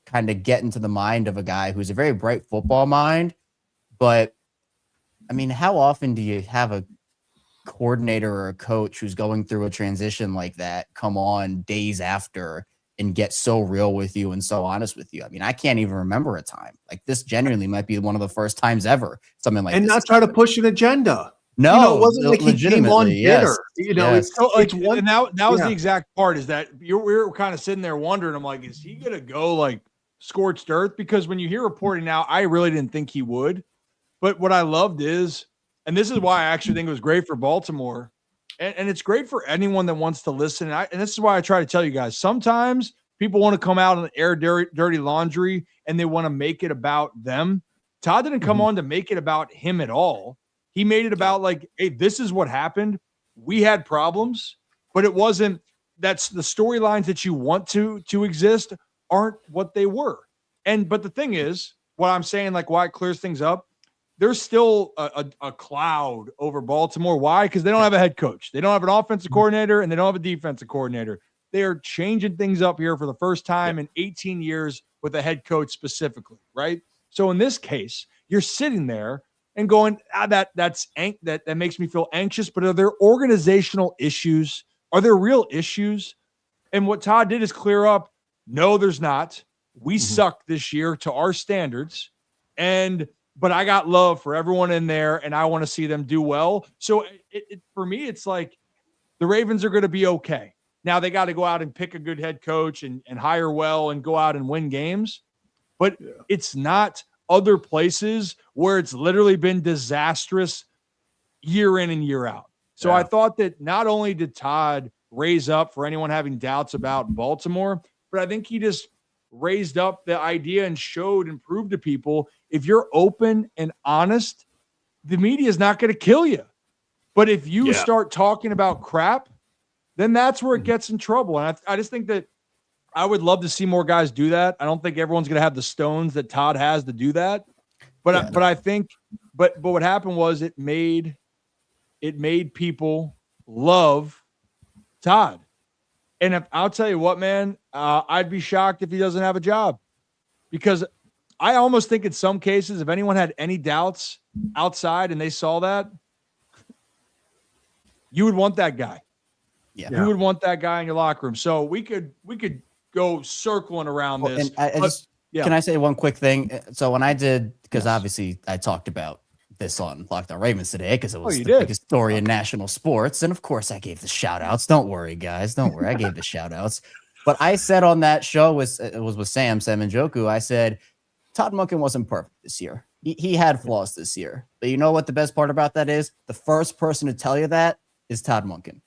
kind of get into the mind of a guy who's a very bright football mind. But I mean, how often do you have a coordinator or a coach who's going through a transition like that come on days after and get so real with you and so honest with you? I mean, I can't even remember a time like this. Genuinely might be one of the first times ever something like and this. not try to push an agenda. No, it wasn't like he came on bitter. It's one. And that was the exact part, is that we were kind of sitting there wondering, I'm like, is he going to go like scorched earth? Because when you hear reporting now, I really didn't think he would. But what I loved is, and this is why I actually think it was great for Baltimore, and it's great for anyone that wants to listen. And this is why I try to tell you guys, sometimes people want to come out and air dirty laundry and they want to make it about them. Todd didn't come on to make it about him at all. He made it about like, hey, this is what happened. We had problems, but it wasn't. That's the storylines that you want to exist aren't what they were. But the thing is, what I'm saying, like why it clears things up, there's still a cloud over Baltimore. Why? Because they don't have a head coach. They don't have an offensive coordinator, and they don't have a defensive coordinator. They are changing things up here for the first time in 18 years with a head coach specifically, right? So in this case, you're sitting there and going, that makes me feel anxious. But are there organizational issues? Are there real issues? And what Todd did is clear up, no, there's not. We suck this year to our standards. But I got love for everyone in there, and I want to see them do well. So for me, it's like the Ravens are going to be okay. Now they got to go out and pick a good head coach and hire well and go out and win games. But it's not other places where it's literally been disastrous year in and year out. So I thought that not only did Todd raise up for anyone having doubts about Baltimore, but I think he just raised up the idea and showed and proved to people, if you're open and honest, the media is not going to kill you. But if you start talking about crap, then that's where it gets in trouble. And I just think that I would love to see more guys do that. I don't think everyone's going to have the stones that Todd has to do that. But I think what happened was it made people love Todd. And I'll tell you what, man, I'd be shocked if he doesn't have a job, because I almost think in some cases, if anyone had any doubts outside and they saw that, you would want that guy. Yeah. You would want that guy in your locker room. So we could go circling around Well, this. and I just yeah. Can I say one quick thing? So when I did, because obviously I talked about this on Locked On Ravens today, because it was the biggest story in national sports, and of course I gave the shout outs. Don't worry, guys, don't worry. I gave the shout outs. But I said on that show, it was with Sam Njoku, I said Todd Monken wasn't perfect this year. He had flaws this year. But you know what the best part about that is? The first person to tell you that is Todd Monken.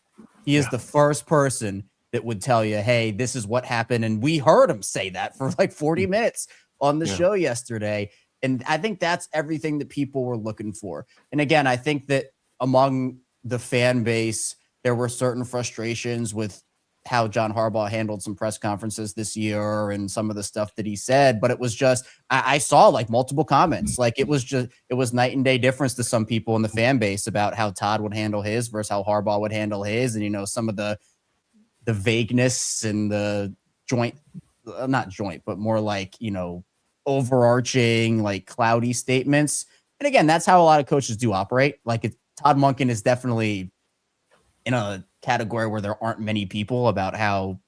He is the first person that would tell you, hey, this is what happened. And we heard him say that for like 40 minutes on the show yesterday. And I think that's everything that people were looking for. And again, I think that among the fan base, there were certain frustrations with how John Harbaugh handled some press conferences this year and some of the stuff that he said. But it was just, I saw like multiple comments. Like it was night and day difference to some people in the fan base about how Todd would handle his versus how Harbaugh would handle his. And, you know, some of the vagueness and the not joint, but more like, you know, overarching, like cloudy statements. And again, that's how a lot of coaches do operate. Like Todd Monken is definitely in a category where there aren't many people about how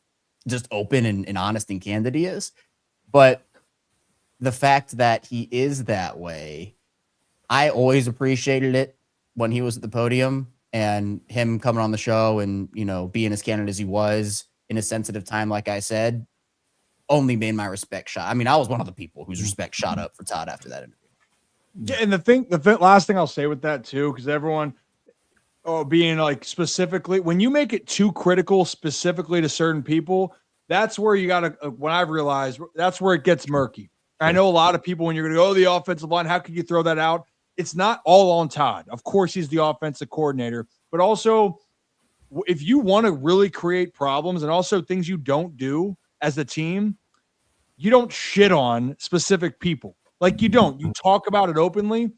just open and honest and candid he is. But the fact that he is that way, I always appreciated it when he was at the podium, and him coming on the show and, you know, being as candid as he was in a sensitive time, like I said, only made my respect shot. I mean, I was one of the people whose respect shot up for Todd after that interview. Yeah, and the last thing I'll say with that too, because everyone being like specifically, when you make it too critical specifically to certain people, that's where you got to, when I've realized, that's where it gets murky. I know a lot of people, when you're going to go, the offensive line, how could you throw that out? It's not all on Todd. Of course, he's the offensive coordinator, but also if you want to really create problems and also things you don't do as a team, you don't shit on specific people. Like you don't. You talk about it openly,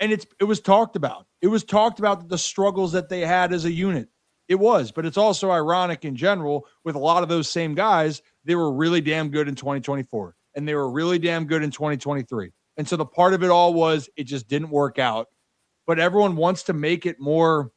and it was talked about. It was talked about the struggles that they had as a unit. It was, but it's also ironic in general with a lot of those same guys. They were really damn good in 2024, and they were really damn good in 2023. And so the part of it all was it just didn't work out. But everyone wants to make it more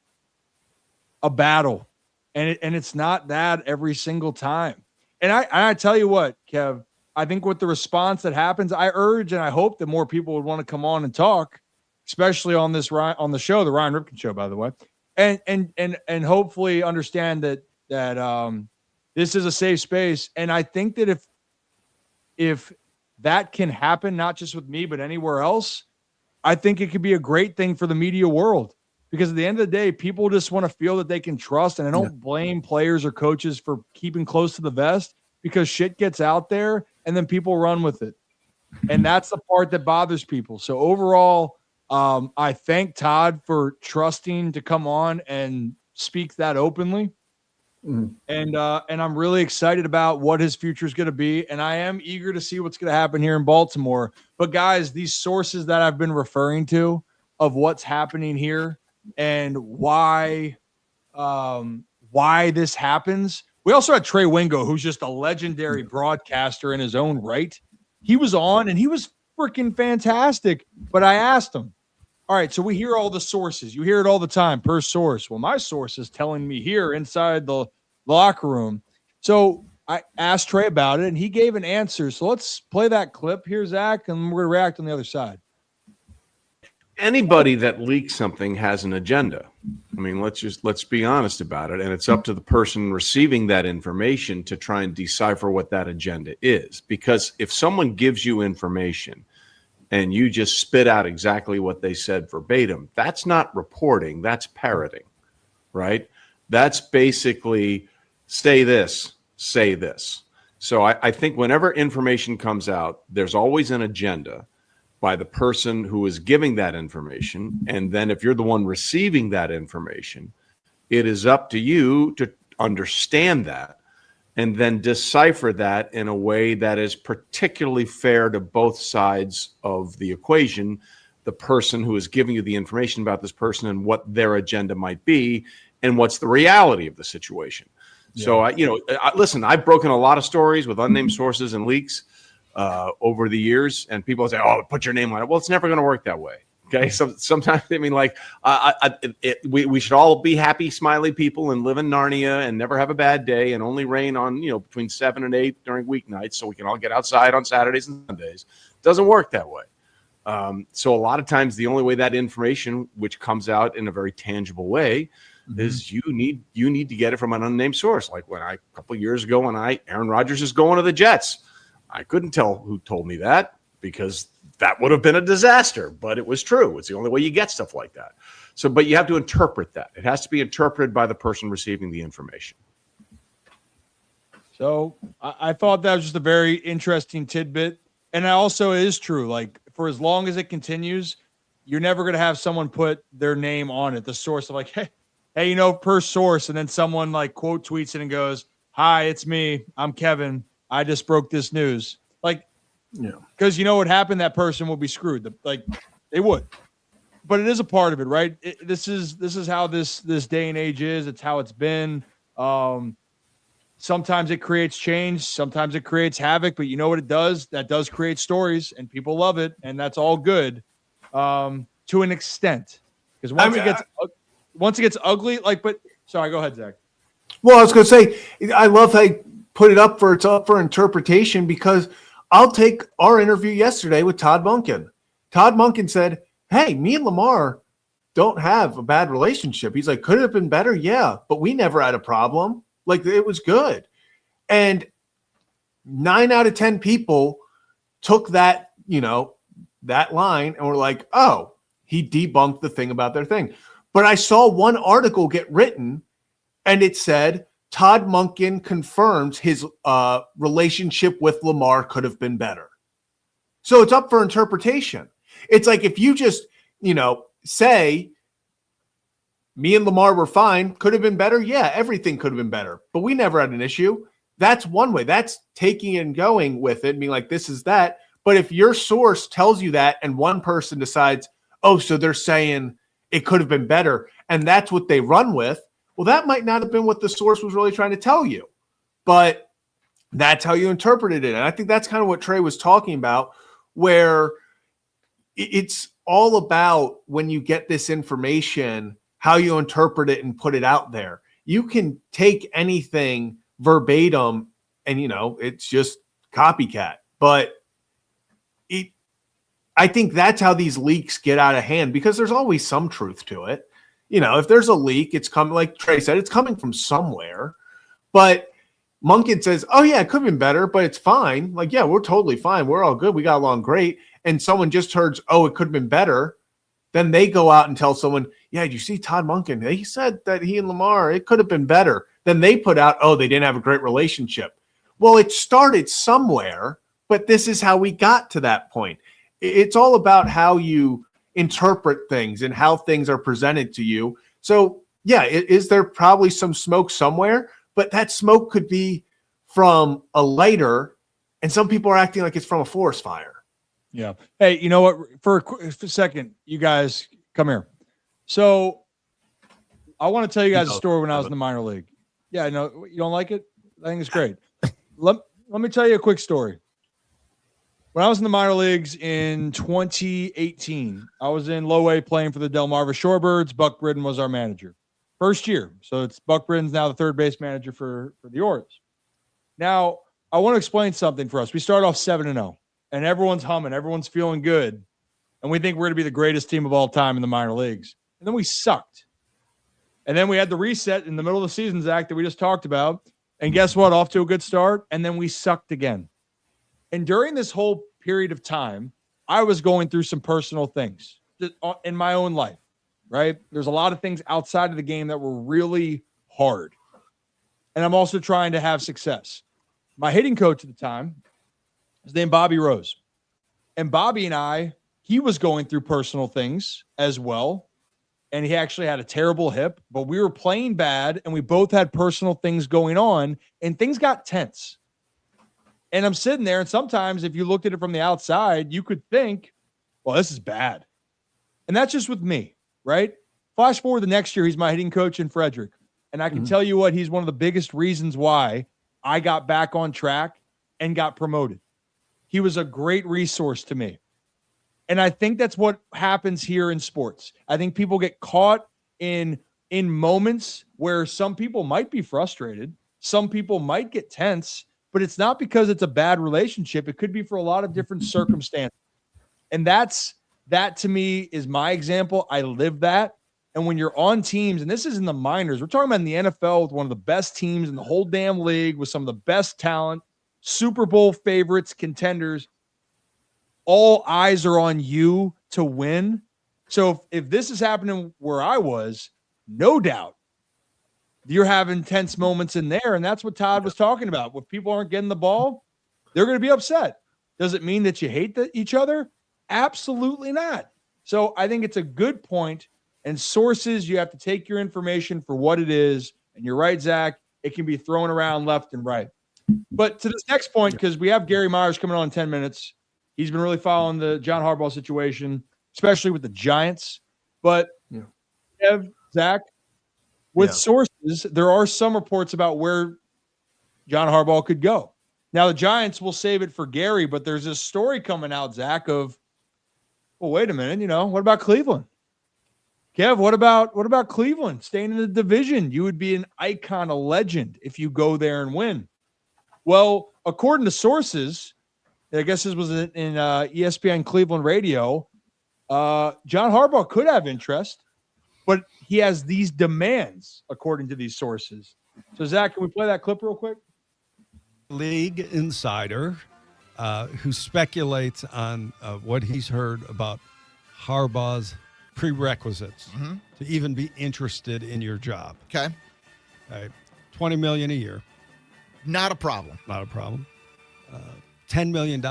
a battle, and it's not that every single time. And I tell you what, Kev, I think with the response that happens, I urge and I hope that more people would want to come on and talk, especially on the show, the Ryan Ripken show, by the way, and hopefully understand that this is a safe space. And I think that if that can happen, not just with me, but anywhere else, I think it could be a great thing for the media world, because at the end of the day, people just want to feel that they can trust. And I don't blame players or coaches for keeping close to the vest, because shit gets out there and then people run with it. And that's the part that bothers people. So overall, I thank Todd for trusting to come on and speak that openly. And I'm really excited about what his future is going to be. And I am eager to see what's going to happen here in Baltimore. But guys, these sources that I've been referring to of what's happening here and why this happens. We also had Trey Wingo, who's just a legendary broadcaster in his own right. He was on and he was freaking fantastic. But I asked him, all right, so we hear all the sources. You hear it all the time per source. Well, my source is telling me here inside the locker room. So I asked Trey about it, and he gave an answer. So let's play that clip. Here's Zach, and we're going to react on the other side. Anybody that leaks something has an agenda. I mean, let's be honest about it. And it's up to the person receiving that information to try and decipher what that agenda is. Because if someone gives you information and you just spit out exactly what they said verbatim, that's not reporting, that's parroting, right? That's basically say this, say this. So I think whenever information comes out, there's always an agenda by the person who is giving that information. And then if you're the one receiving that information, it is up to you to understand that and then decipher that in a way that is particularly fair to both sides of the equation, the person who is giving you the information about this person and what their agenda might be and what's the reality of the situation. Yeah. So, listen, I've broken a lot of stories with unnamed sources and leaks over the years, and people say, oh, put your name on it. Well, it's never going to work that way. Okay, so sometimes I mean, like, we should all be happy, smiley people and live in Narnia and never have a bad day and only rain on between 7 and 8 during weeknights, so we can all get outside on Saturdays and Sundays. Doesn't work that way. So a lot of times, the only way that information, which comes out in a very tangible way, is you need to get it from an unnamed source. Like a couple of years ago, when Aaron Rodgers is going to the Jets, I couldn't tell who told me that, because that would have been a disaster, but it was true. It's the only way you get stuff like that. So, but you have to interpret that. It has to be interpreted by the person receiving the information. So I thought that was just a very interesting tidbit. And it also is true. Like, for as long as it continues, you're never going to have someone put their name on it, the source of like, hey, per source. And then someone like quote tweets it and goes, "Hi, it's me. I'm Kevin. I just broke this news." Like, yeah, because what happened, that person will be screwed. They would, but it is a part of it, right? This is how this day and age is. It's how it's been. Sometimes it creates change. Sometimes it creates havoc. But you know what it does? That does create stories, and people love it, and that's all good to an extent. Because once it gets ugly, but sorry, go ahead, Zach. Well, I was going to say, I love how you put it up for interpretation, because I'll take our interview yesterday with Todd Monken. Todd Monken said, "Hey, me and Lamar don't have a bad relationship." He's like, "Could it have been better? Yeah, but we never had a problem. Like, it was good." And 9 out of 10 people took that, that line and were like, "Oh, he debunked the thing about their thing." But I saw one article get written and it said, Todd Monken confirms his relationship with Lamar could have been better. So it's up for interpretation. It's like, if you just, say me and Lamar were fine, could have been better. Yeah, everything could have been better, but we never had an issue. That's one way. That's taking and going with it, being like, this is that. But if your source tells you that and one person decides, oh, so they're saying it could have been better, and that's what they run with, well, that might not have been what the source was really trying to tell you, but that's how you interpreted it. And I think that's kind of what Trey was talking about, where it's all about, when you get this information, how you interpret it and put it out there. You can take anything verbatim and, it's just copycat. But I think that's how these leaks get out of hand, because there's always some truth to it. If there's a leak, it's coming, like Trey said, it's coming from somewhere. But Monken says, "Oh yeah, it could have been better, but it's fine." Like, yeah, we're totally fine. We're all good. We got along great. And someone just heard, "Oh, it could have been better." Then they go out and tell someone, "Yeah, did you see Todd Monken? He said that he and Lamar, it could have been better." Then they put out, "Oh, they didn't have a great relationship." Well, it started somewhere, but this is how we got to that point. It's all about how you interpret things and how things are presented to you. So, yeah, is there probably some smoke somewhere? But that smoke could be from a lighter, and some people are acting like it's from a forest fire. Yeah. Hey, you know what? For a second, you guys come here. So I want to tell you guys a story when I was in the minor league. Yeah, no, you don't like it? I think it's great. Let me tell you a quick story. When I was in the minor leagues in 2018, I was in low A playing for the Delmarva Shorebirds. Buck Britton was our manager. First year. So it's Buck Britton's now the third base manager for the Orioles. Now, I want to explain something for us. We start off 7-0, and everyone's humming. Everyone's feeling good. And we think we're going to be the greatest team of all time in the minor leagues. And then we sucked. And then we had the reset in the middle of the season, Zach, that we just talked about. And guess what? Off to a good start. And then we sucked again. And during this whole period of time, I was going through some personal things in my own life, right? There's a lot of things outside of the game that were really hard. And I'm also trying to have success. My hitting coach at the time, his name Bobby Rose. And Bobby and he was going through personal things as well. And he actually had a terrible hip, but we were playing bad and we both had personal things going on and things got tense. And I'm sitting there, and sometimes if you looked at it from the outside, you could think, well, this is bad. And that's just with me, right? Flash forward the next year, he's my hitting coach in Frederick. And I can tell you what, he's one of the biggest reasons why I got back on track and got promoted. He was a great resource to me. And I think that's what happens here in sports. I think people get caught in moments where some people might be frustrated, some people might get tense, but it's not because it's a bad relationship. It could be for a lot of different circumstances. And that to me is my example. I live that. And when you're on teams, and this is in the minors, we're talking about in the NFL with one of the best teams in the whole damn league with some of the best talent, Super Bowl favorites, contenders, all eyes are on you to win. So if this is happening where I was, no doubt you're having tense moments in there. And that's what Todd was talking about. If people aren't getting the ball, they're going to be upset. Does it mean that you hate each other? Absolutely not. So I think it's a good point. And sources, you have to take your information for what it is. And you're right, Zach, it can be thrown around left and right. But to this next point, because we have Gary Myers coming on in 10 minutes. He's been really following the John Harbaugh situation, especially with the Giants. But Zach, with sources, there are some reports about where John Harbaugh could go. Now, the Giants will save it for Gary, but there's this story coming out, Zach, of, well, wait a minute, what about Cleveland? Kev, what about Cleveland staying in the division? You would be an icon, a legend if you go there and win. Well, according to sources, I guess this was in ESPN Cleveland radio, John Harbaugh could have interest, but he has these demands, according to these sources. So, Zach, can we play that clip real quick? League insider who speculates on what he's heard about Harbaugh's prerequisites to even be interested in your job. Okay. $20 million a year. Not a problem. Not a problem. $10 million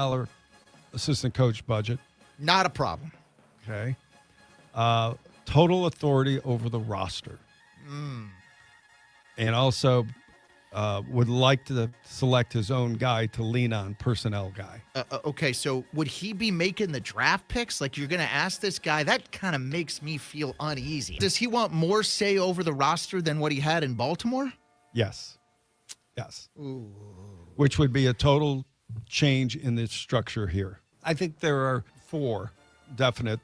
assistant coach budget. Not a problem. Okay. Total authority over the roster. And also would like to select his own guy to lean on, personnel guy. Okay, so would he be making the draft picks? Like, you're going to ask this guy? That kind of makes me feel uneasy. Does he want more say over the roster than what he had in Baltimore? Yes. Ooh. Which would be a total change in the structure here. I think there are 4 definite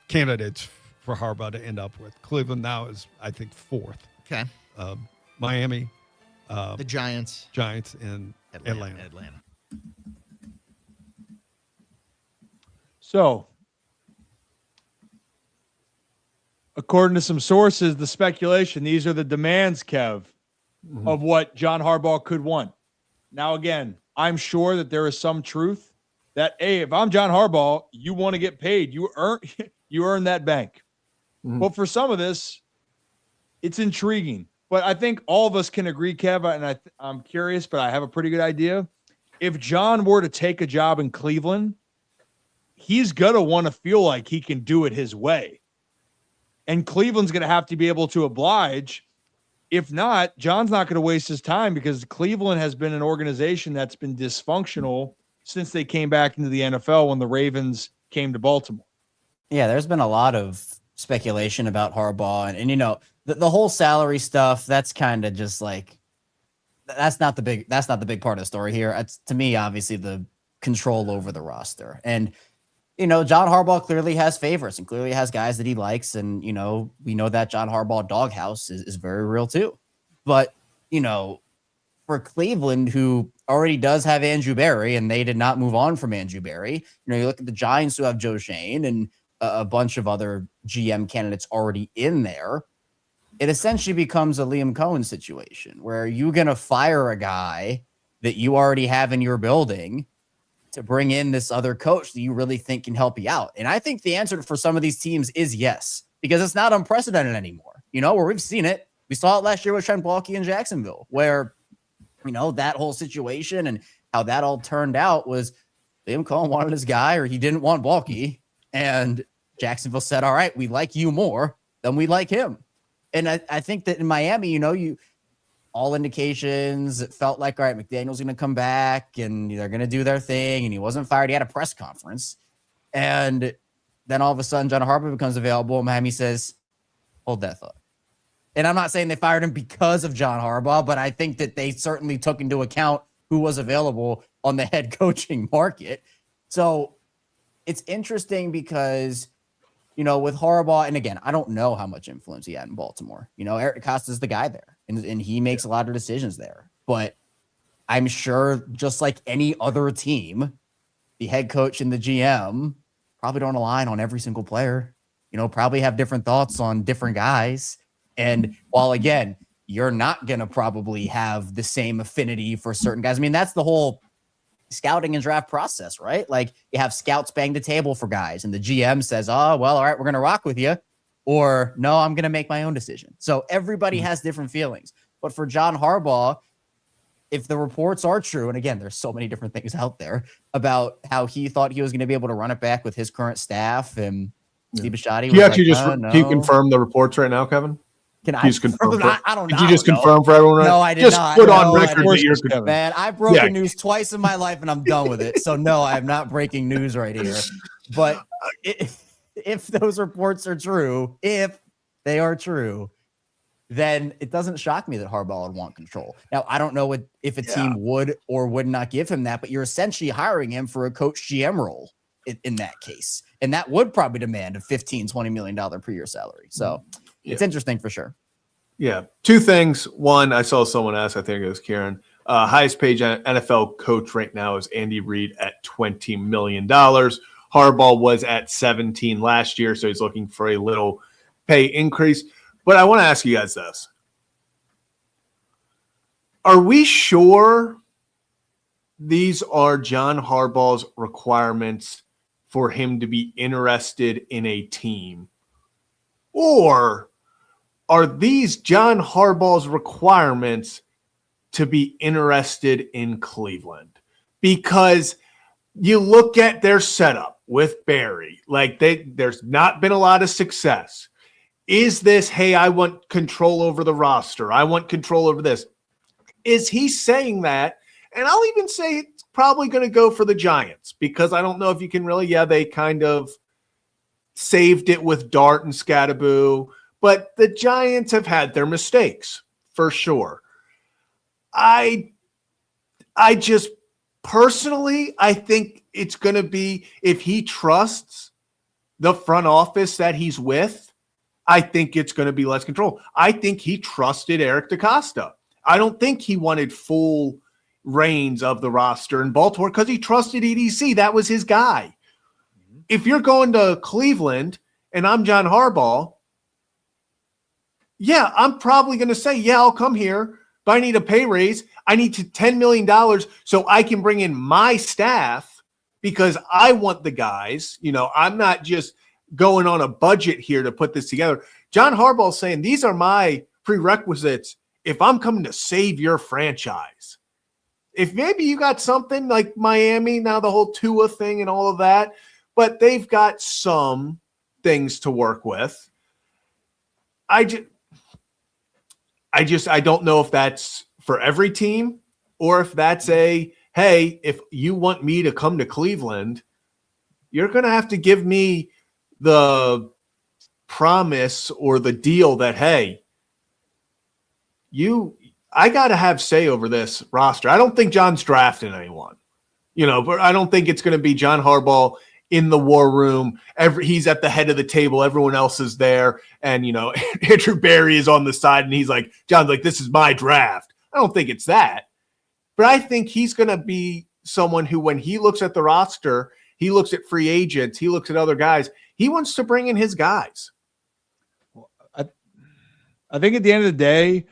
candidates for Harbaugh to end up with. Cleveland now is, I think, 4th. Okay. Miami, the Giants, and Atlanta. So, according to some sources, the speculation, these are the demands, Kev, of what John Harbaugh could want. Now, again, I'm sure that there is some truth that, hey, if I'm John Harbaugh, you want to get paid. You earn that bank. But for some of this, it's intriguing. But I think all of us can agree, Kev, and I'm curious, but I have a pretty good idea. If John were to take a job in Cleveland, he's going to want to feel like he can do it his way. And Cleveland's going to have to be able to oblige. If not, John's not going to waste his time because Cleveland has been an organization that's been dysfunctional since they came back into the NFL when the Ravens came to Baltimore. Yeah, there's been a lot of speculation about Harbaugh, and the whole salary stuff. That's kind of just like that's not the big part of the story here. It's, to me, obviously the control over the roster, and John Harbaugh clearly has favorites and clearly has guys that he likes, and we know that John Harbaugh doghouse is very real too. But for Cleveland, who already does have Andrew Berry, and they did not move on from Andrew Berry. You look at the Giants, who have Joe Shane and a bunch of other GM candidates already in there. It essentially becomes a Liam Cohen situation where you're going to fire a guy that you already have in your building to bring in this other coach that you really think can help you out. And I think the answer for some of these teams is yes, because it's not unprecedented anymore. Where we've seen it. We saw it last year with Trent Baalke in Jacksonville, where, that whole situation and how that all turned out was Liam Cohen wanted his guy, or he didn't want Baalke. And Jacksonville said, all right, we like you more than we like him. And I think that in Miami, all indications, it felt like, all right, McDaniel's going to come back and they're going to do their thing. And he wasn't fired. He had a press conference. And then all of a sudden, John Harbaugh becomes available. And Miami says, hold that thought. And I'm not saying they fired him because of John Harbaugh, but I think that they certainly took into account who was available on the head coaching market. So it's interesting because, you know, with Harbaugh, and again, I don't know how much influence he had in Baltimore. You know, Eric Costa's the guy there, and he makes a lot of decisions there. But I'm sure, just like any other team, the head coach and the GM probably don't align on every single player. You know, probably have different thoughts on different guys. And while, again, you're not going to probably have the same affinity for certain guys. I mean, that's the whole scouting and draft process, right? Like, you have scouts bang the table for guys, and the GM says, oh, well, all right, we're going to rock with you. Or, no, I'm going to make my own decision. So everybody has different feelings. But for John Harbaugh, if the reports are true, and again, there's so many different things out there about how he thought he was going to be able to run it back with his current staff, and Steve Bisciotti was You actually like, just no. can you confirm the reports right now, Kevin? Can I Just confirm? I don't know. Did you just confirm for everyone? Right? No, I did just not. Put on No, I record didn't. that you're Man, I've broken Yeah. news twice in my life, and I'm done with it. So no, I'm not breaking news right here. But if those reports are true, if they are true, then it doesn't shock me that Harbaugh would want control. Now, I don't know if a team would or would not give him that, but you're essentially hiring him for a coach GM role in that case. And that would probably demand a $15-20 million per year salary. So it's interesting for sure. Yeah. Two things. One, I saw someone ask, I think it was Kieran, highest paid NFL coach right now is Andy Reid at $20 million. Harbaugh was at 17 last year, so he's looking for a little pay increase. But I want to ask you guys this. Are we sure these are John Harbaugh's requirements for him to be interested in a team? Or are these John Harbaugh's requirements to be interested in Cleveland? Because you look at their setup with Barry, like there's not been a lot of success. Is this, hey, I want control over the roster, I want control over this? Is he saying that? And I'll even say it's probably going to go for the Giants, because I don't know if you can really, they kind of saved it with Dart and Scattaboo, but the Giants have had their mistakes for sure. I just personally, I think it's going to be, if he trusts the front office that he's with, I think it's going to be less control. I think he trusted Eric DeCosta. I don't think he wanted full reins of the roster in Baltimore because he trusted EDC. That was his guy. If you're going to Cleveland and I'm John Harbaugh, I'm probably going to say, I'll come here, but I need a pay raise. I need $10 million so I can bring in my staff because I want the guys. You know, I'm not just going on a budget here to put this together. John Harbaugh saying, these are my prerequisites if I'm coming to save your franchise. If maybe you got something like Miami, now the whole Tua thing and all of that, but they've got some things to work with. I don't know if that's for every team or if that's hey, if you want me to come to Cleveland, you're going to have to give me the promise or the deal that, hey, I got to have say over this roster. I don't think John's drafting anyone, but I don't think it's going to be John Harbaugh in the war room. He's at the head of the table. Everyone else is there. And, Andrew Barry is on the side and he's like, John's like, this is my draft. I don't think it's that. But I think he's going to be someone who, when he looks at the roster, he looks at free agents, he looks at other guys, he wants to bring in his guys. I think at the end of the day,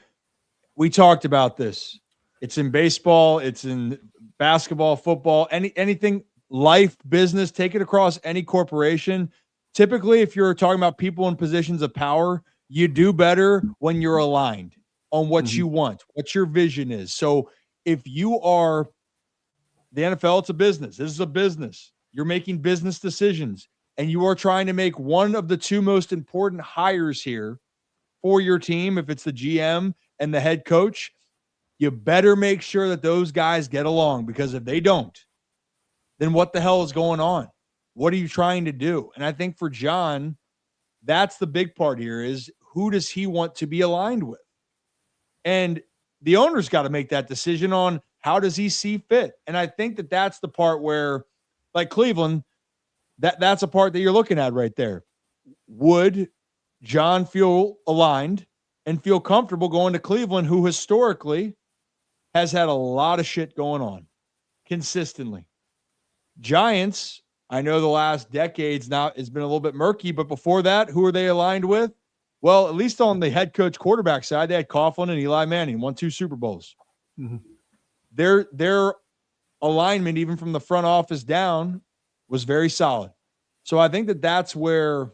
we talked about this. It's in baseball, it's in basketball, football, anything, life, business, take it across any corporation. Typically, if you're talking about people in positions of power, you do better when you're aligned on what you want, what your vision is. So if you are the NFL, it's a business. This is a business. You're making business decisions, and you are trying to make one of the two most important hires here for your team. If it's the GM and the head coach, you better make sure that those guys get along, because if they don't, then what the hell is going on? What are you trying to do? And I think for John, that's the big part here, is who does he want to be aligned with? And the owner's got to make that decision on how does he see fit. And I think that that's the part where, like Cleveland, That's a part that you're looking at right there. Would John feel aligned and feel comfortable going to Cleveland, who historically has had a lot of shit going on consistently? Giants, I know the last decades now has been a little bit murky, but before that, who are they aligned with? Well, at least on the head coach quarterback side, they had Coughlin and Eli Manning, won 2 Super Bowls. Mm-hmm. Their alignment, even from the front office down, was very solid. So I think that's where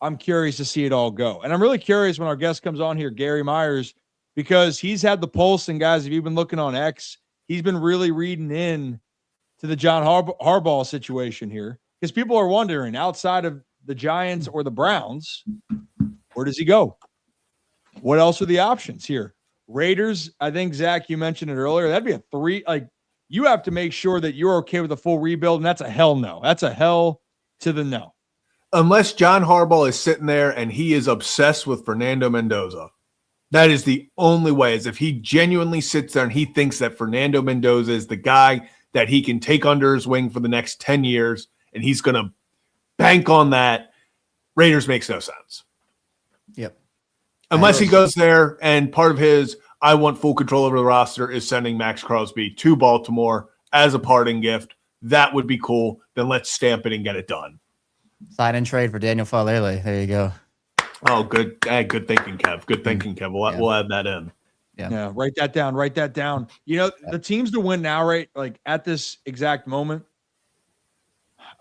I'm curious to see it all go. And I'm really curious when our guest comes on here, Gary Myers, because he's had the pulse. And guys, if you've been looking on X, he's been really reading in to the John Harbaugh situation here, because people are wondering, outside of the Giants or the Browns, where does he go? What else are the options here? Raiders, I think, Zach, you mentioned it earlier. That'd be a 3. Like, you have to make sure that you're okay with a full rebuild, and that's a hell no. That's a hell to the no. Unless John Harbaugh is sitting there and he is obsessed with Fernando Mendoza. That is the only way, is if he genuinely sits there and he thinks that Fernando Mendoza is the guy that he can take under his wing for the next 10 years, and he's going to bank on that. Raiders makes no sense. Yep. Unless he goes there and part of his I want full control over the roster is sending Max Crosby to Baltimore as a parting gift. That would be cool. Then let's stamp it and get it done. Sign and trade for Daniel Falele. There you go. Oh, good. Good thinking, Kev. Good thinking, Kev. We'll add that in. Yeah. Write that down. Write that down. You know, the teams to win now, right? Like at this exact moment,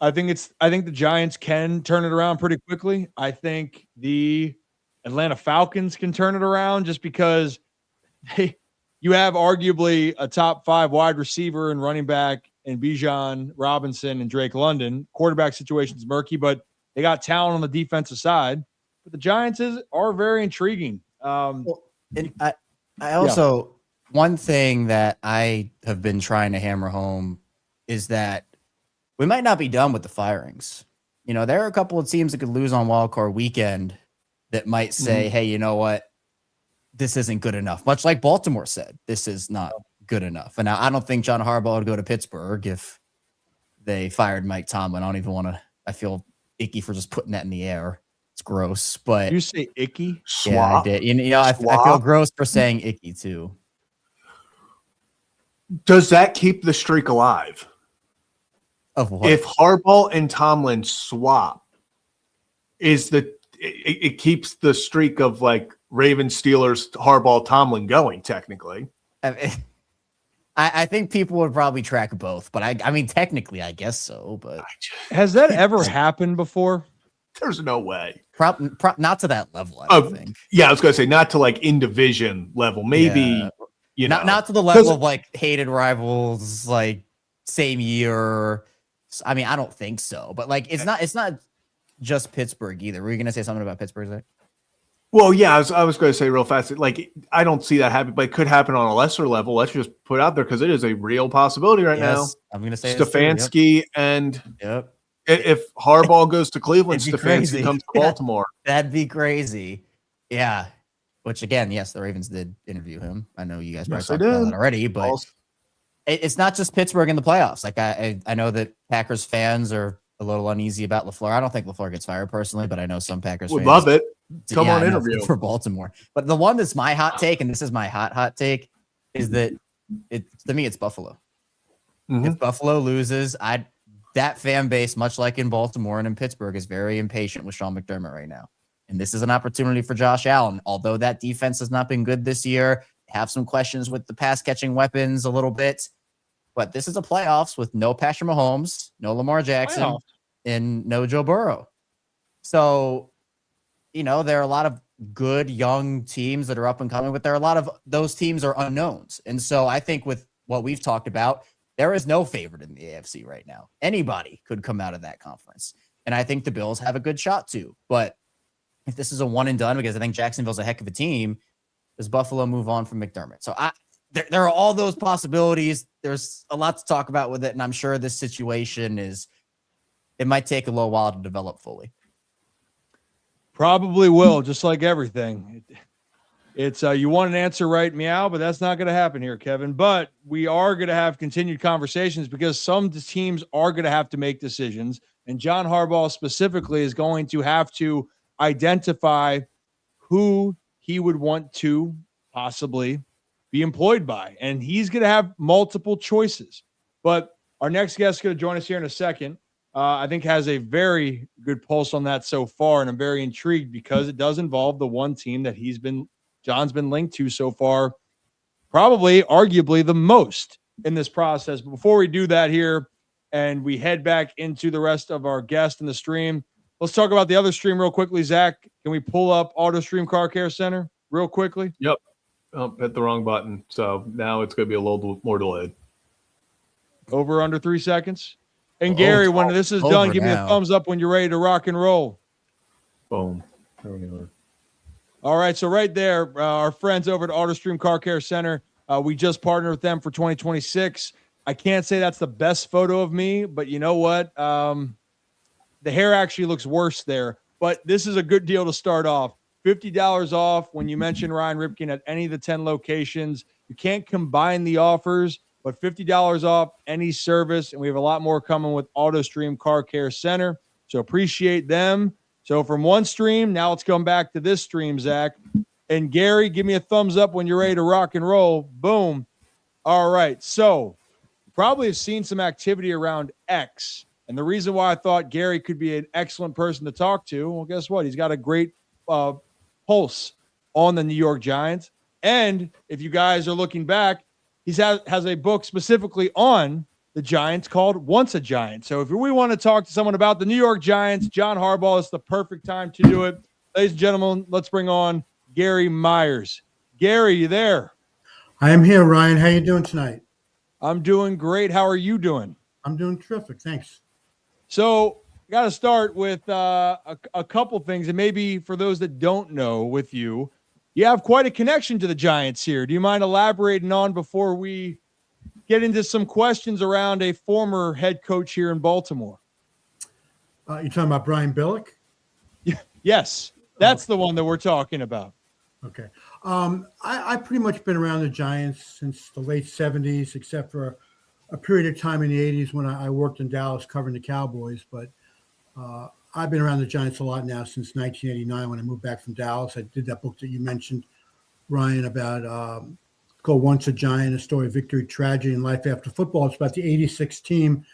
I think the Giants can turn it around pretty quickly. I think the Atlanta Falcons can turn it around just because you have arguably a top 5 wide receiver and running back in Bijan Robinson and Drake London. Quarterback situation's murky, but they got talent on the defensive side. But the Giants are very intriguing. And I also, one thing that I have been trying to hammer home is that we might not be done with the firings. You know, there are a couple of teams that could lose on wildcard weekend that might say, hey, you know what? This isn't good enough. Much like Baltimore said, this is not good enough. And I don't think John Harbaugh would go to Pittsburgh if they fired Mike Tomlin. I don't even want to, I feel icky for just putting that in the air. It's gross, but you say icky? Yeah, I did. You know, I feel gross for saying icky too. Does that keep the streak alive? Of what? If Harbaugh and Tomlin swap, it keeps the streak of like Ravens, Steelers, Harbaugh, Tomlin going technically. I think people would probably track both, but I mean, technically, I guess so. But has that ever happened before? There's no way. Not to that level, I don't think. Yeah, I was going to say not to like in division level. Maybe, you know. Not to the level of like hated rivals, like same year. I mean, I don't think so. But like, it's not just Pittsburgh either. Were you going to say something about Pittsburgh, Zach? Well, yeah, I was going to say real fast, like, I don't see that happen, but it could happen on a lesser level. Let's just put it out there because it is a real possibility right now. I'm going to say Stefanski and if Harbaugh goes to Cleveland, Stefanski comes to Baltimore. That'd be crazy. Yeah. Which, again, yes, the Ravens did interview him. I know you guys probably talked about that already, but it's not just Pittsburgh in the playoffs. Like, I know that Packers fans are a little uneasy about LaFleur. I don't think LaFleur gets fired personally, but I know some Packers fans would love it. Come on interview for Baltimore. But the one that's my hot take, and this is my hot take, is that to me it's Buffalo. If Buffalo loses, that fan base, much like in Baltimore and in Pittsburgh, is very impatient with Sean McDermott right now. And this is an opportunity for Josh Allen. Although that defense has not been good this year, have some questions with the pass catching weapons a little bit. But this is a playoffs with no Patrick Mahomes, no Lamar Jackson, and no Joe Burrow. So, you know, there are a lot of good young teams that are up and coming, but there are a lot of those teams are unknowns. And so I think with what we've talked about, there is no favorite in the AFC right now. Anybody could come out of that conference. And I think the Bills have a good shot too. But if this is a one and done, because I think Jacksonville's a heck of a team, does Buffalo move on from McDermott? So there are all those possibilities. There's a lot to talk about with it. And I'm sure this situation it might take a little while to develop fully. Probably will, just like everything. It's you want an answer right, meow, but that's not going to happen here, Kevin. But we are going to have continued conversations because some teams are going to have to make decisions. And John Harbaugh specifically is going to have to identify who he would want to possibly be employed by. And he's going to have multiple choices. But our next guest is going to join us here in a second. I think has a very good pulse on that so far. And I'm very intrigued because it does involve the one team that John's been linked to so far, probably arguably the most in this process. But before we do that here and we head back into the rest of our guests in the stream, let's talk about the other stream real quickly. Zach, can we pull up AutoStream Car Care Center real quickly? Yep. Hit the wrong button. So now it's going to be a little more delayed. Over under 3 seconds. And Gary, when this is done, give me a thumbs up when you're ready to rock and roll. Boom. There we go. All right. So right there, our friends over at AutoStream Car Care Center, we just partnered with them for 2026. I can't say that's the best photo of me, but you know what? The hair actually looks worse there. But this is a good deal to start off. $50 off when you mention Ryan Ripken at any of the 10 locations. You can't combine the offers, but $50 off any service. And we have a lot more coming with AutoStream Car Care Center. So appreciate them. So from one stream, now let's come back to this stream, Zach. And Gary, give me a thumbs up when you're ready to rock and roll. Boom. All right. So you probably have seen some activity around X. And the reason why I thought Gary could be an excellent person to talk to, well, guess what? He's got a great pulse on the New York Giants. And if you guys are looking back, he has a book specifically on the Giants called Once a Giant. So if we want to talk to someone about the New York Giants, John Harbaugh is the perfect time to do it. Ladies and gentlemen, let's bring on Gary Myers. Gary, you there? I am here, Ryan. How you doing tonight? I'm doing great. How are you doing? I'm doing terrific. Thanks. So got to start with a couple things. And maybe for those that don't know with you, you have quite a connection to the Giants here. Do you mind elaborating on before we get into some questions around a former head coach here in Baltimore? You're talking about Brian Billick? Yes, that's the one that we're talking about. Okay. I've pretty much been around the Giants since the late 70s, except for a period of time in the 80s when I worked in Dallas covering the Cowboys. But I've been around the Giants a lot now since 1989 when I moved back from Dallas. I did that book that you mentioned, Ryan, about called Once a Giant, A Story of Victory, Tragedy, and Life After Football. It's about the 86 team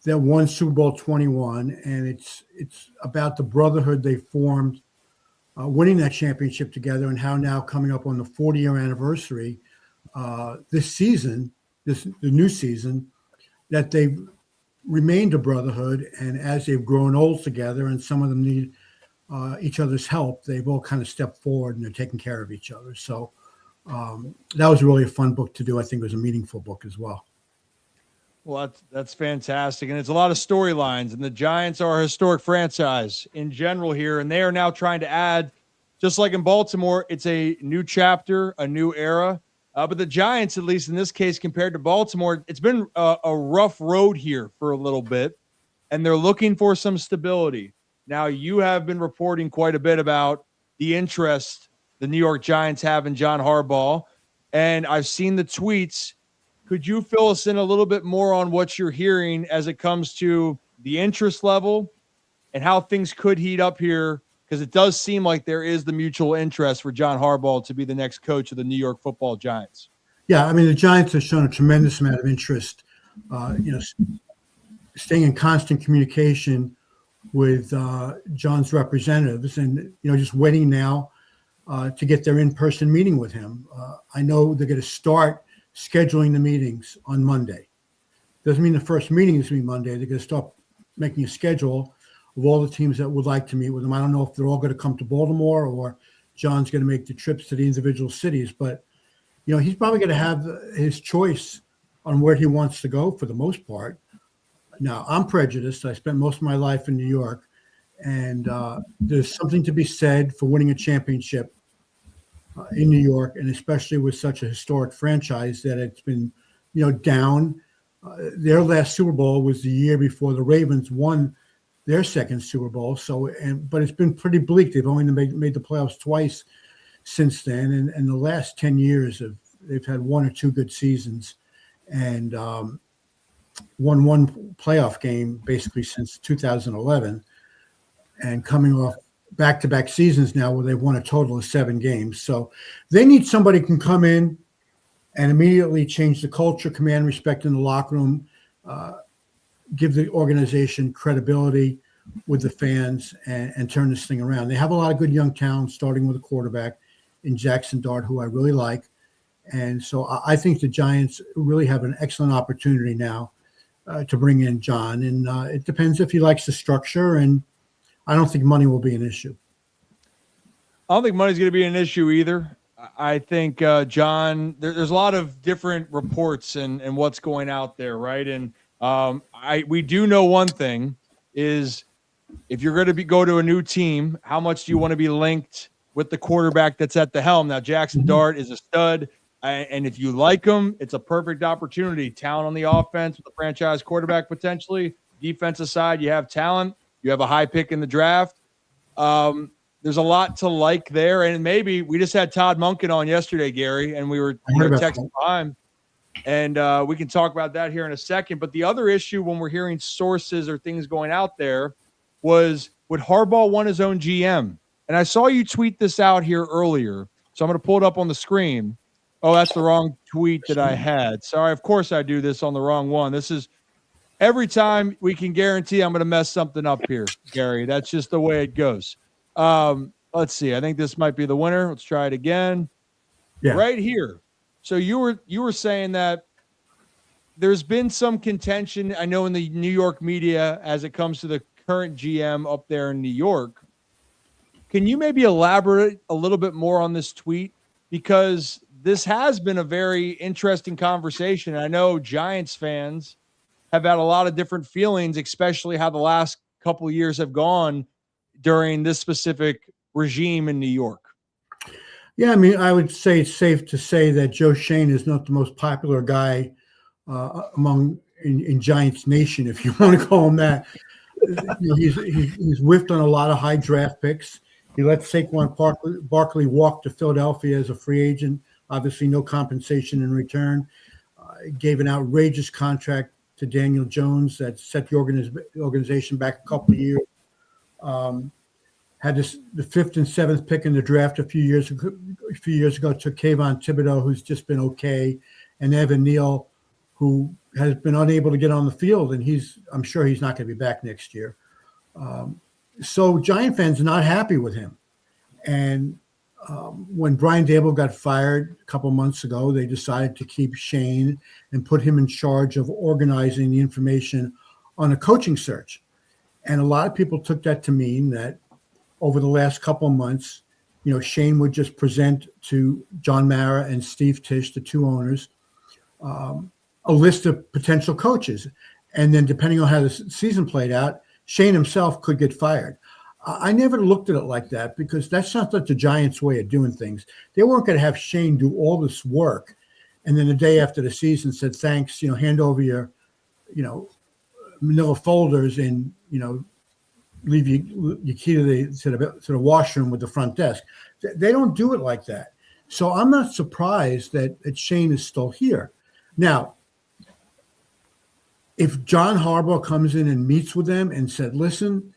that won Super Bowl 21, and it's about the brotherhood they formed winning that championship together, and how now coming up on the 40-year anniversary this season, the new season, that they've remained a brotherhood, and as they've grown old together and some of them need each other's help, they've all kind of stepped forward and they're taking care of each other. So that was really a fun book to do. I think it was a meaningful book as well. Well, that's fantastic. And it's a lot of storylines, and the Giants are a historic franchise in general here, and they are now trying to add, just like in Baltimore, it's a new chapter, a new era. But the Giants, at least in this case, compared to Baltimore, it's been a rough road here for a little bit, and they're looking for some stability. Now, you have been reporting quite a bit about the interest the New York Giants have in John Harbaugh, and I've seen the tweets. Could you fill us in a little bit more on what you're hearing as it comes to the interest level and how things could heat up here? Because it does seem like there is the mutual interest for John Harbaugh to be the next coach of the New York Football Giants. Yeah, I mean, the Giants have shown a tremendous amount of interest, staying in constant communication with John's representatives and, just waiting now to get their in-person meeting with him. I know they're going to start scheduling the meetings on Monday. Doesn't mean the first meeting is going to be Monday. They're going to start making a schedule of all the teams that would like to meet with him. I don't know if they're all going to come to Baltimore or John's going to make the trips to the individual cities, but he's probably going to have his choice on where he wants to go for the most part. Now, I'm prejudiced. I spent most of my life in New York, and there's something to be said for winning a championship in New York, and especially with such a historic franchise that it's been, down. Their last Super Bowl was the year before the Ravens won their second Super Bowl. But it's been pretty bleak. They've only made the playoffs twice since then, and the last 10 years they've had one or two good seasons, and won one playoff game basically since 2011, and coming off back-to-back seasons now where they've won a total of 7 games. So they need somebody who can come in and immediately change the culture, command respect in the locker room, give the organization credibility with the fans, and turn this thing around. They have a lot of good young talent, starting with a quarterback in Jackson Dart, who I really like. And so I think the Giants really have an excellent opportunity now to bring in John. And it depends if he likes the structure, and I don't think money will be an issue. I don't think money's going to be an issue either. I think, John, there's a lot of different reports and what's going out there, right? And we do know one thing is if you're going to go to a new team, how much do you want to be linked with the quarterback that's at the helm? Now, Jackson Dart is a stud, and if you like him, it's a perfect opportunity. Talent on the offense with a franchise quarterback potentially. Defensive side, you have talent. You have a high pick in the draft. There's a lot to like there, and maybe we just had Todd Monken on yesterday, Gary, and we were texting behind, and we can talk about that here in a second. But the other issue when we're hearing sources or things going out there was, would Harbaugh want his own GM? And I saw you tweet this out here earlier, so I'm going to pull it up on the screen. Oh, that's the wrong tweet that I had. Sorry, of course I do this on the wrong one. This is every time we can guarantee I'm going to mess something up here, Gary. That's just the way it goes. Let's see. I think this might be the winner. Let's try it again. Yeah. Right here. So you were saying that there's been some contention, I know, in the New York media as it comes to the current GM up there in New York. Can you maybe elaborate a little bit more on this tweet? Because this has been a very interesting conversation. I know Giants fans have had a lot of different feelings, especially how the last couple of years have gone during this specific regime in New York. Yeah, I mean, I would say it's safe to say that Joe Schoen is not the most popular guy in Giants Nation, if you want to call him that. He's whiffed on a lot of high draft picks. He let Saquon Barkley walk to Philadelphia as a free agent. Obviously, no compensation in return. Gave an outrageous contract to Daniel Jones that set the organization back a couple of years. Had the 5th and 7th pick in the draft a few years ago. Took Kayvon Thibodeau, who's just been okay, and Evan Neal, who has been unable to get on the field, and I'm sure he's not going to be back next year. So Giant fans are not happy with him. And when Brian Daboll got fired a couple months ago, they decided to keep Schoen and put him in charge of organizing the information on a coaching search. And a lot of people took that to mean that over the last couple of months, Schoen would just present to John Mara and Steve Tisch, the two owners, a list of potential coaches. And then depending on how the season played out, Schoen himself could get fired. I never looked at it like that because that's not the Giants' way of doing things. They weren't going to have Schoen do all this work and then the day after the season said, thanks, hand over your, manila folders and, leave your key to the washroom with the front desk. They don't do it like that. So I'm not surprised that Schoen is still here. Now, if John Harbaugh comes in and meets with them and said, listen,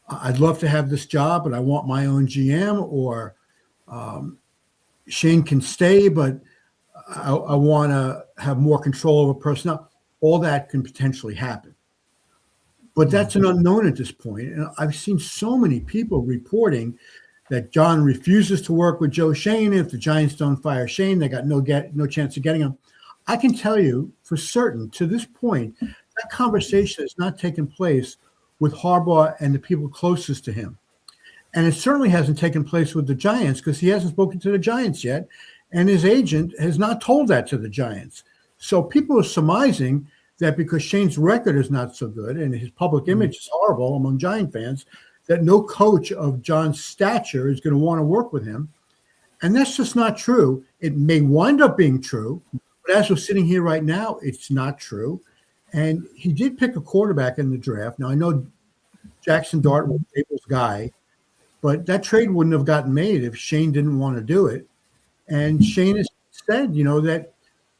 I'd love to have this job, but I want my own GM, or Schoen can stay, but I want to have more control over personnel, all that can potentially happen. But that's an unknown at this point. And I've seen so many people reporting that John refuses to work with Joe Schoen. If the Giants don't fire Schoen, they got no chance of getting him. I can tell you for certain, to this point, that conversation has not taken place with Harbaugh and the people closest to him. And it certainly hasn't taken place with the Giants because he hasn't spoken to the Giants yet. And his agent has not told that to the Giants. So people are surmising that because Shane's record is not so good and his public image is horrible among Giant fans, that no coach of John's stature is going to want to work with him. And that's just not true. It may wind up being true, but as we're sitting here right now, it's not true. And he did pick a quarterback in the draft. Now, I know Jackson Dart was Abel's guy, but that trade wouldn't have gotten made if Schoen didn't want to do it. And Schoen has said, that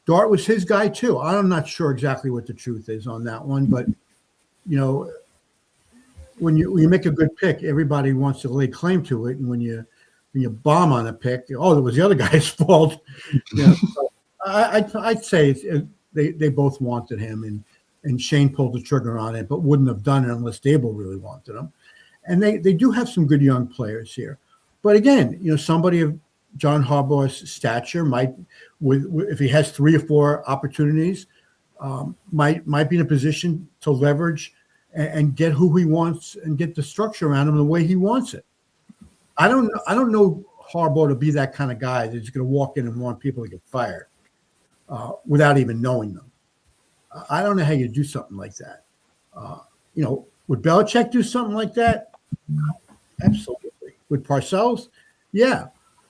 Dart was his guy too. I'm not sure exactly what the truth is on that one, but you know, when you make a good pick, everybody wants to lay claim to it, and when you bomb on a pick, oh, it was the other guy's fault. You know, so I'd say they both wanted him, and Shane pulled the trigger on it, but wouldn't have done it unless Dable really wanted him. And they do have some good young players here, but again, you know, somebody of John Harbaugh's stature might, if he has 3 or 4 opportunities, might be in a position to leverage and get who he wants and get the structure around him the way he wants it. I don't know Harbaugh to be that kind of guy that's going to walk in and want people to get fired without even knowing them. I don't know how you do something like that. You know, would Belichick do something like that? Absolutely. Would Parcells? Yeah.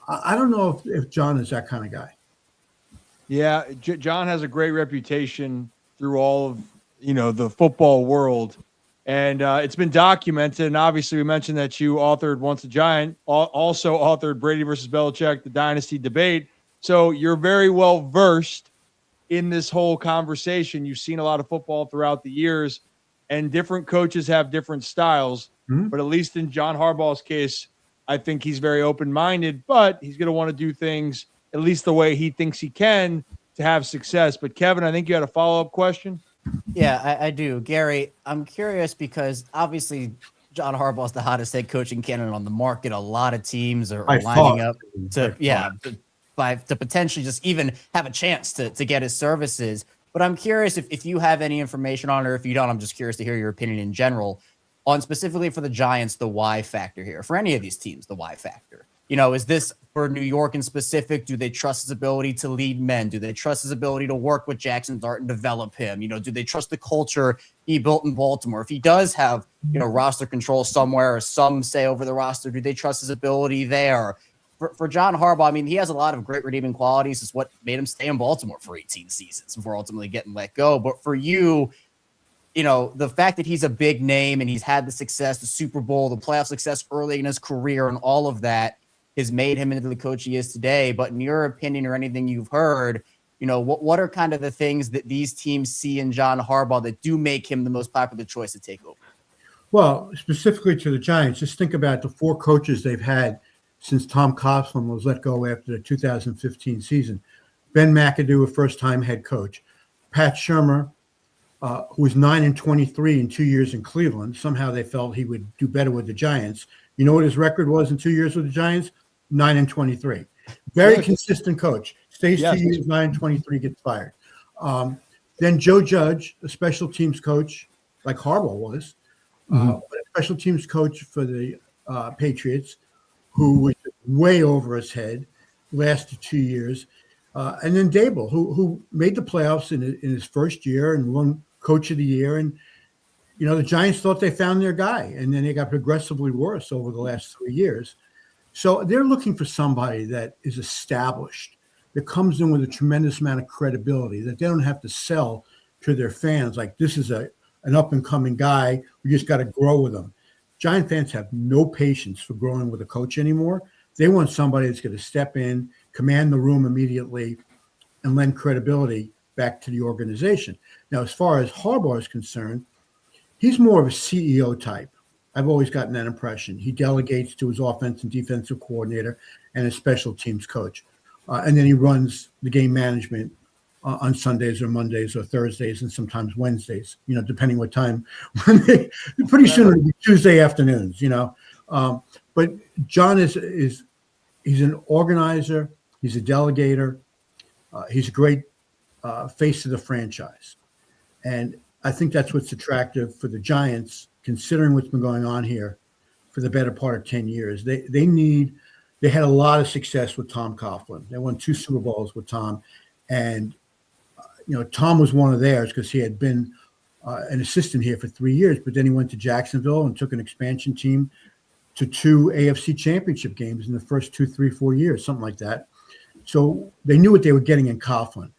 I don't know if John is that kind of guy. Yeah, John has a great reputation through all of, you know, the football world. And it's been documented. And obviously we mentioned that you authored Once a Giant, also authored Brady versus Belichick, the Dynasty Debate. So you're very well versed in this whole conversation. You've seen a lot of football throughout the years, and different coaches have different styles. Mm-hmm. But at least in John Harbaugh's case, I think he's very open-minded, but he's going to want to do things at least the way he thinks he can to have success. But Kevin, I think you had a follow-up question. Yeah, I do. Gary, I'm curious because obviously John Harbaugh's the hottest head coaching candidate on the market. A lot of teams are lining up to potentially just even have a chance to get his services. But I'm curious if you have any information on it, or if you don't, I'm just curious to hear your opinion in general on specifically for the Giants, the why factor here. For any of these teams, the why factor. You know, is this for New York in specific? Do they trust his ability to lead men? Do they trust his ability to work with Jackson Dart and develop him? You know, do they trust the culture he built in Baltimore? If he does have, you know, roster control somewhere or some say over the roster, do they trust his ability there? For John Harbaugh, I mean, he has a lot of great redeeming qualities. It's what made him stay in Baltimore for 18 seasons before ultimately getting let go. But for you, you know, the fact that he's a big name and he's had the success, the Super Bowl, the playoff success early in his career, and all of that has made him into the coach he is today. But in your opinion, or anything you've heard, you know, what are kind of the things that these teams see in John Harbaugh that do make him the most popular choice to take over? Well, specifically to the Giants, just think about the 4 coaches they've had since Tom Coughlin was let go after the 2015 season. Ben McAdoo, a first-time head coach. Pat Shurmur, who was 9-23 in 2 years in Cleveland. Somehow they felt he would do better with the Giants. You know what his record was in 2 years with the Giants? 9-23. Very consistent coach. Stays 2 years, 9-23, gets fired. Then Joe Judge, a special teams coach, like Harbaugh was, a special teams coach for the Patriots, who was way over his head, lasted 2 years. And then Dable, who made the playoffs in his first year and won Coach of the Year. And, you know, the Giants thought they found their guy, and then they got progressively worse over the last 3 years. So they're looking for somebody that is established, that comes in with a tremendous amount of credibility, that they don't have to sell to their fans like this is an up-and-coming guy. We just got to grow with him. Giant fans have no patience for growing with a coach anymore. They want somebody that's going to step in, command the room immediately, and lend credibility back to the organization. Now, as far as Harbaugh is concerned, he's more of a CEO type. I've always gotten that impression. He delegates to his offense and defensive coordinator and his special teams coach. And then he runs the game management on Sundays or Mondays or Thursdays and sometimes Wednesdays, you know, depending what time. Pretty soon it'll be Tuesday afternoons, you know. But John is he's an organizer. He's a delegator. He's a great face of the franchise. And I think that's what's attractive for the Giants, considering what's been going on here for the better part of 10 years. They had a lot of success with Tom Coughlin. They won 2 Super Bowls with Tom. And, you know, Tom was one of theirs because he had been an assistant here for 3 years, but then he went to Jacksonville and took an expansion team to 2 AFC championship games in the first 2, 3, 4 years, something like that. So they knew what they were getting in Coughlin.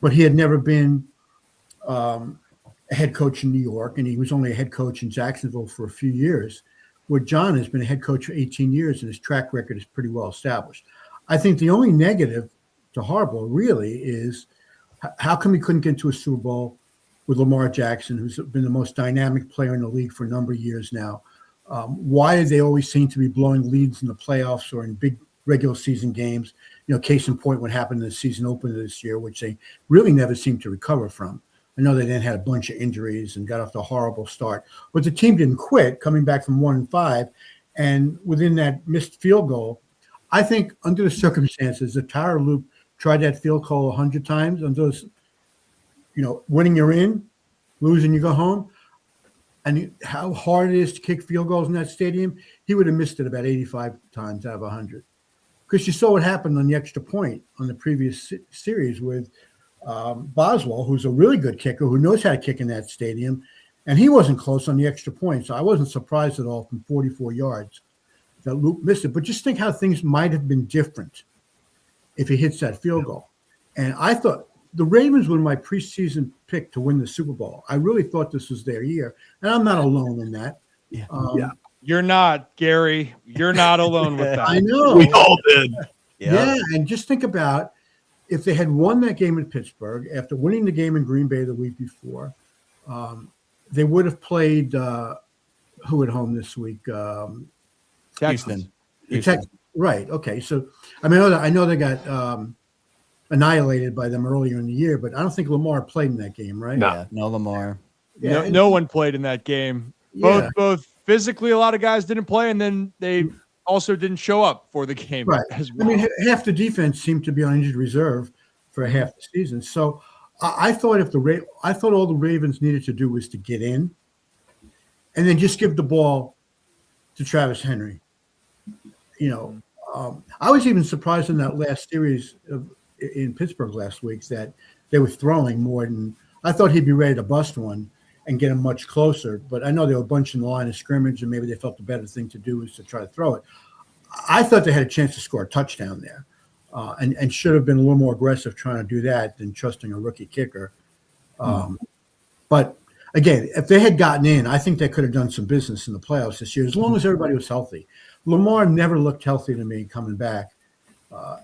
But he had never been a head coach in New York, and he was only a head coach in Jacksonville for a few years, where John has been a head coach for 18 years, and his track record is pretty well established. I think the only negative to Harbaugh really is how come he couldn't get into a Super Bowl with Lamar Jackson, who's been the most dynamic player in the league for a number of years now? Why do they always seem to be blowing leads in the playoffs or in big regular season games? Case in point, what happened in the season opener this year, which they really never seemed to recover from. I know they then had a bunch of injuries and got off to a horrible start, but the team didn't quit, coming back from 1-5, and within that missed field goal, I think under the circumstances, the Tyler Loop tried that field goal 100 times. On those, winning you're in, losing you go home. And how hard it is to kick field goals in that stadium, he would have missed it about 85 times out of 100. Because you saw what happened on the extra point on the previous series with Boswell, who's a really good kicker who knows how to kick in that stadium, and he wasn't close on the extra point. So I wasn't surprised at all from 44 yards that Luke missed it. But just think how things might have been different if he hits that field goal. And I thought the Ravens were my preseason pick to win the Super Bowl. I really thought this was their year, and I'm not alone in that. Yeah. You're not, Gary. You're not alone with that. I know. We all did. Yeah, and just think about if they had won that game in Pittsburgh after winning the game in Green Bay the week before, they would have played who at home this week? Houston. Right. Okay. So I know they got annihilated by them earlier in the year, but I don't think Lamar played in that game, right? No. Yeah, no Lamar. Yeah. No one played in that game. Yeah. Both physically, a lot of guys didn't play, and then they also didn't show up for the game Right. as well. I mean, half the defense seemed to be on injured reserve for half the season. So I thought all the Ravens needed to do was to get in, and then just give the ball to Travis Henry. I was even surprised in that last series in Pittsburgh last week that they were throwing more than I thought he'd be ready to bust one and get him much closer. But I know they were bunching the line of scrimmage, and maybe they felt the better thing to do was to try to throw it. I thought they had a chance to score a touchdown there, and should have been a little more aggressive trying to do that than trusting a rookie kicker. But again, if they had gotten in, I think they could have done some business in the playoffs this year, as long as everybody was healthy. Lamar never looked healthy to me coming back.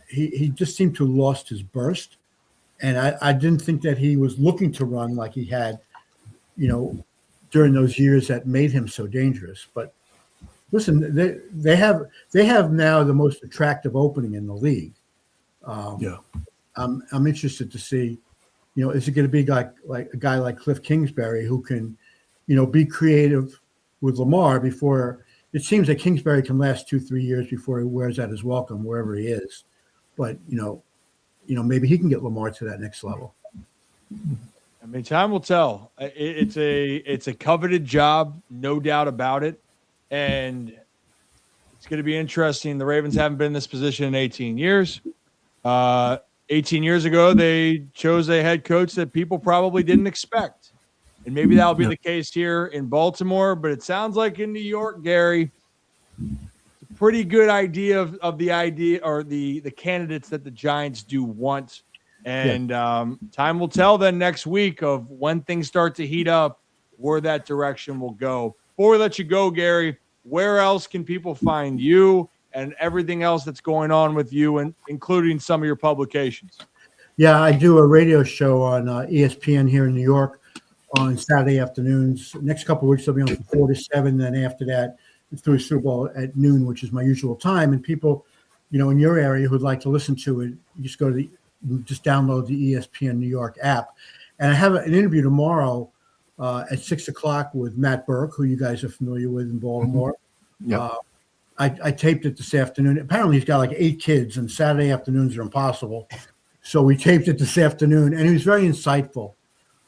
He just seemed to have lost his burst, and I didn't think that he was looking to run like he had, during those years that made him so dangerous. But listen, they have now the most attractive opening in the league. I'm interested to see, is it going to be like a guy like Cliff Kingsbury who can, be creative with Lamar before it seems that Kingsbury can last 2-3 years before he wears out his welcome wherever he is. But maybe he can get Lamar to that next level. I mean, time will tell. It's a coveted job, no doubt about it, and it's going to be interesting. The Ravens haven't been in this position in 18 years. 18 years ago, they chose a head coach that people probably didn't expect. And maybe that'll be the case here in Baltimore, but it sounds like in New York, Gary, it's a pretty good idea of the idea or the candidates that the Giants do want. And time will tell then next week of when things start to heat up, where that direction will go. Before we let you go, Gary, where else can people find you and everything else that's going on with you, and including some of your publications? Yeah, I do a radio show on ESPN here in New York on Saturday afternoons. Next couple of weeks, I'll be on from 4 to 7. Then after that, through Super Bowl at noon, which is my usual time. And people, in your area who'd like to listen to it, you just download the ESPN New York app. And I have an interview tomorrow at 6 o'clock with Matt Burke, who you guys are familiar with in Baltimore. I taped it this afternoon. Apparently, he's got like 8 kids, and Saturday afternoons are impossible. So we taped it this afternoon, and he was very insightful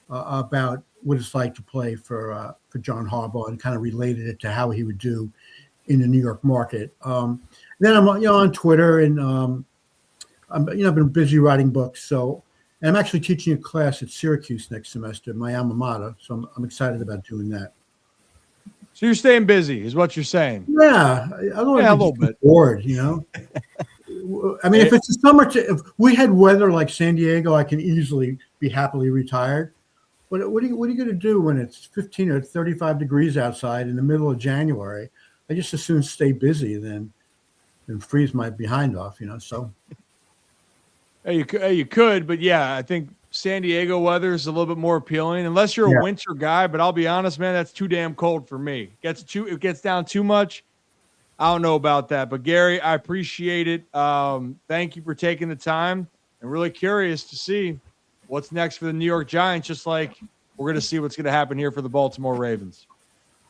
about what it's like to play for John Harbaugh, and kind of related it to how he would do in the New York market. Then I'm on Twitter, and I've been busy writing books. So, and I'm actually teaching a class at Syracuse next semester, my alma mater. So I'm excited about doing that. So you're staying busy, is what you're saying? Yeah, I don't a little bit bored. I mean, if it's the summer, if we had weather like San Diego, I can easily be happily retired. But what are you going to do when it's 15 or 35 degrees outside in the middle of January? I just as soon stay busy than freeze my behind off. So. You could, but yeah, I think San Diego weather is a little bit more appealing, unless you're a winter guy. But I'll be honest, man, that's too damn cold for me. It gets down too much. I don't know about that, but Gary, I appreciate it. Thank you for taking the time. I'm really curious to see what's next for the New York Giants. Just like we're going to see what's going to happen here for the Baltimore Ravens.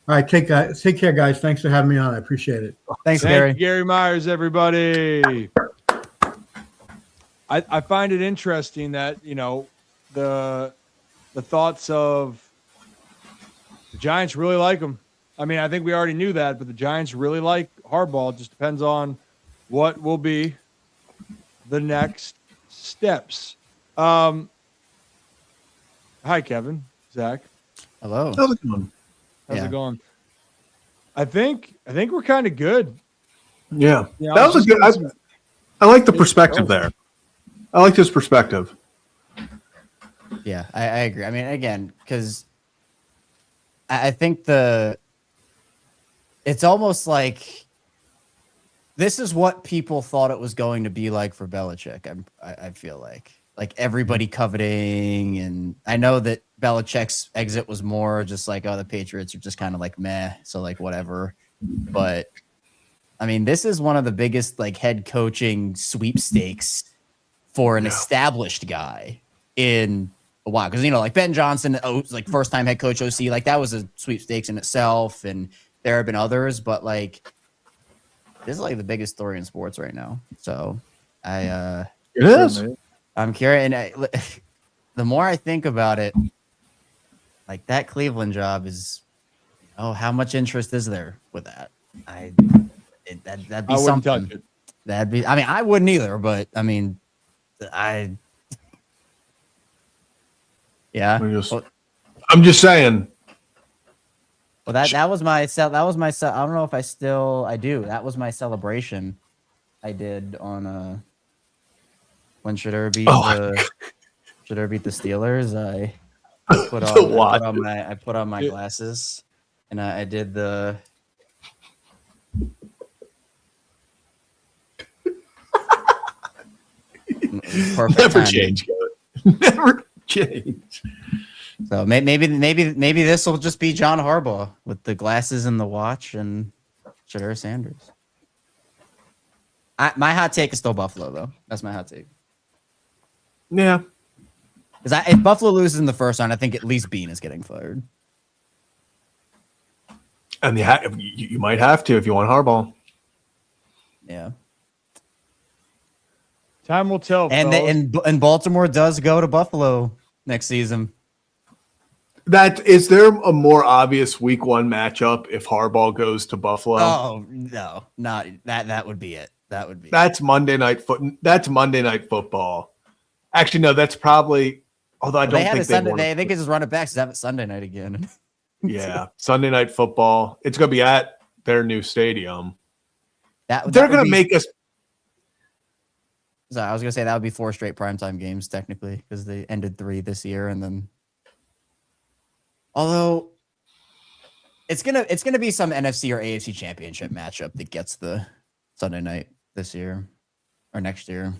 All right, take care, guys. Thanks for having me on. I appreciate it. Thanks, Thank Gary. you, Gary Myers, everybody. I find it interesting that, the thoughts of the Giants really like him. I mean, I think we already knew that, but the Giants really like Harbaugh. It just depends on what will be the next steps. Hi, Kevin, Zach. Hello. How's it going? How's it going? I think we're kind of good. Yeah, that was a good. I like the perspective there. I like his perspective. Yeah, I agree. I mean, again, because I think it's almost like this is what people thought it was going to be like for Belichick. I feel like everybody coveting, and I know that Belichick's exit was more just like, oh, the Patriots are just kind of like meh, so like whatever. But I mean, this is one of the biggest like head coaching sweepstakes for an established guy in a while, because like Ben Johnson, like first time head coach OC, like that was a sweepstakes in itself, and there have been others, but like this is like the biggest story in sports right now. So it is. I'm curious, and the more I think about it, like that Cleveland job is, how much interest is there with that? That'd be something. Touch it. That'd be. I mean, I wouldn't either, but I mean, yeah. I'm just saying. Well, that was my I don't know if I do. That was my celebration I did on when Shedeur beat the Steelers. I put on my glasses and I did the perfect Never timing. change, Kevin. Never change. So maybe this will just be John Harbaugh with the glasses and the watch and Shedeur Sanders. My hot take is still Buffalo, though. That's my hot take. Yeah. Because if Buffalo loses in the first round, I think at least Bean is getting fired. And you might have to if you want Harbaugh. Yeah. Time will tell. And Baltimore does go to Buffalo next season. Is there a more obvious week one matchup if Harbaugh goes to Buffalo? Oh no, not that. That would be it. That would be. That's Monday night That's Monday Night Football. Actually, no. That's probably. Although I don't think they could just run it back. Just have it Sunday night again. Yeah, Sunday Night Football. It's going to be at their new stadium. They're going to make us. So I was going to say that would be 4 straight primetime games technically, because they ended 3 this year, and then. Although it's gonna be some NFC or AFC championship matchup that gets the Sunday night this year or next year.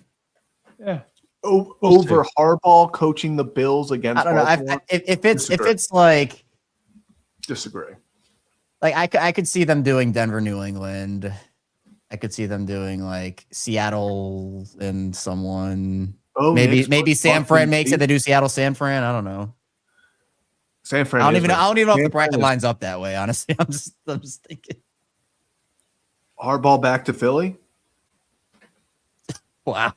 Yeah. Over Harbaugh coaching the Bills against. I don't know. If it's like. Disagree. Like I could see them doing Denver, New England. I could see them doing like Seattle and someone. Maybe San Fran makes it. They do Seattle, San Fran. I don't know. San Fran. I don't even know if the bracket lines up that way. Honestly, I'm just thinking. Harbaugh back to Philly. Wow.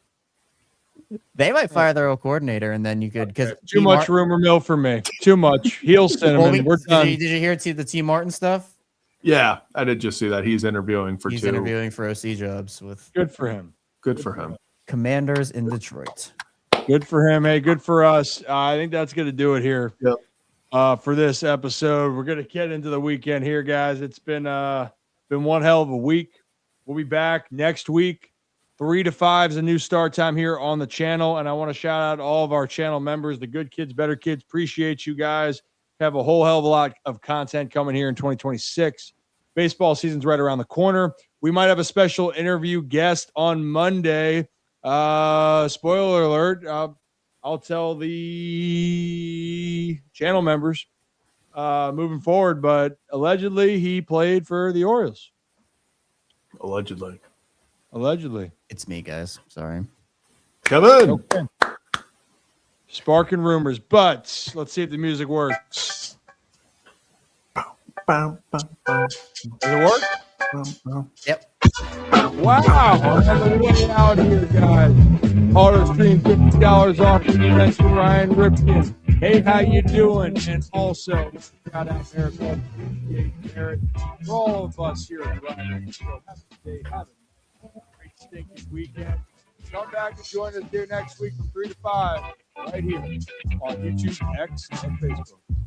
They might fire their old coordinator, and then you could because too much rumor mill for me. Too much heel cinnamon. We're done. Did you hear the T. Martin stuff? Yeah, I did just see that he's interviewing for He's interviewing for OC jobs with. Good for him. Good for him. Commanders in Detroit. Good for him. Hey, good for us. I think that's going to do it here. Yep. For this episode, we're going to get into the weekend here, guys. It's been one hell of a week. We'll be back next week. 3 to 5 is a new start time here on the channel, and I want to shout out all of our channel members, the good kids, better kids. Appreciate you guys. Have a whole hell of a lot of content coming here in 2026. Baseball season's right around the corner. We might have a special interview guest on Monday Spoiler alert. I'll tell the channel members moving forward, but allegedly he played for the Orioles. Allegedly. It's me, guys. Sorry. Come in. Okay. Sparking rumors, but let's see if the music works. Does it work? Yep. Wow. On the way out here, guys. Auto stream $50 off. Thanks to Ryan Ripken. Hey, how you doing? And also, shout out Eric. Appreciate Eric. For all of us here at the Ryan Show, have a good day. Have a great stinking weekend. Come back and join us here next week from 3 to 5 right here on YouTube, X, and Facebook.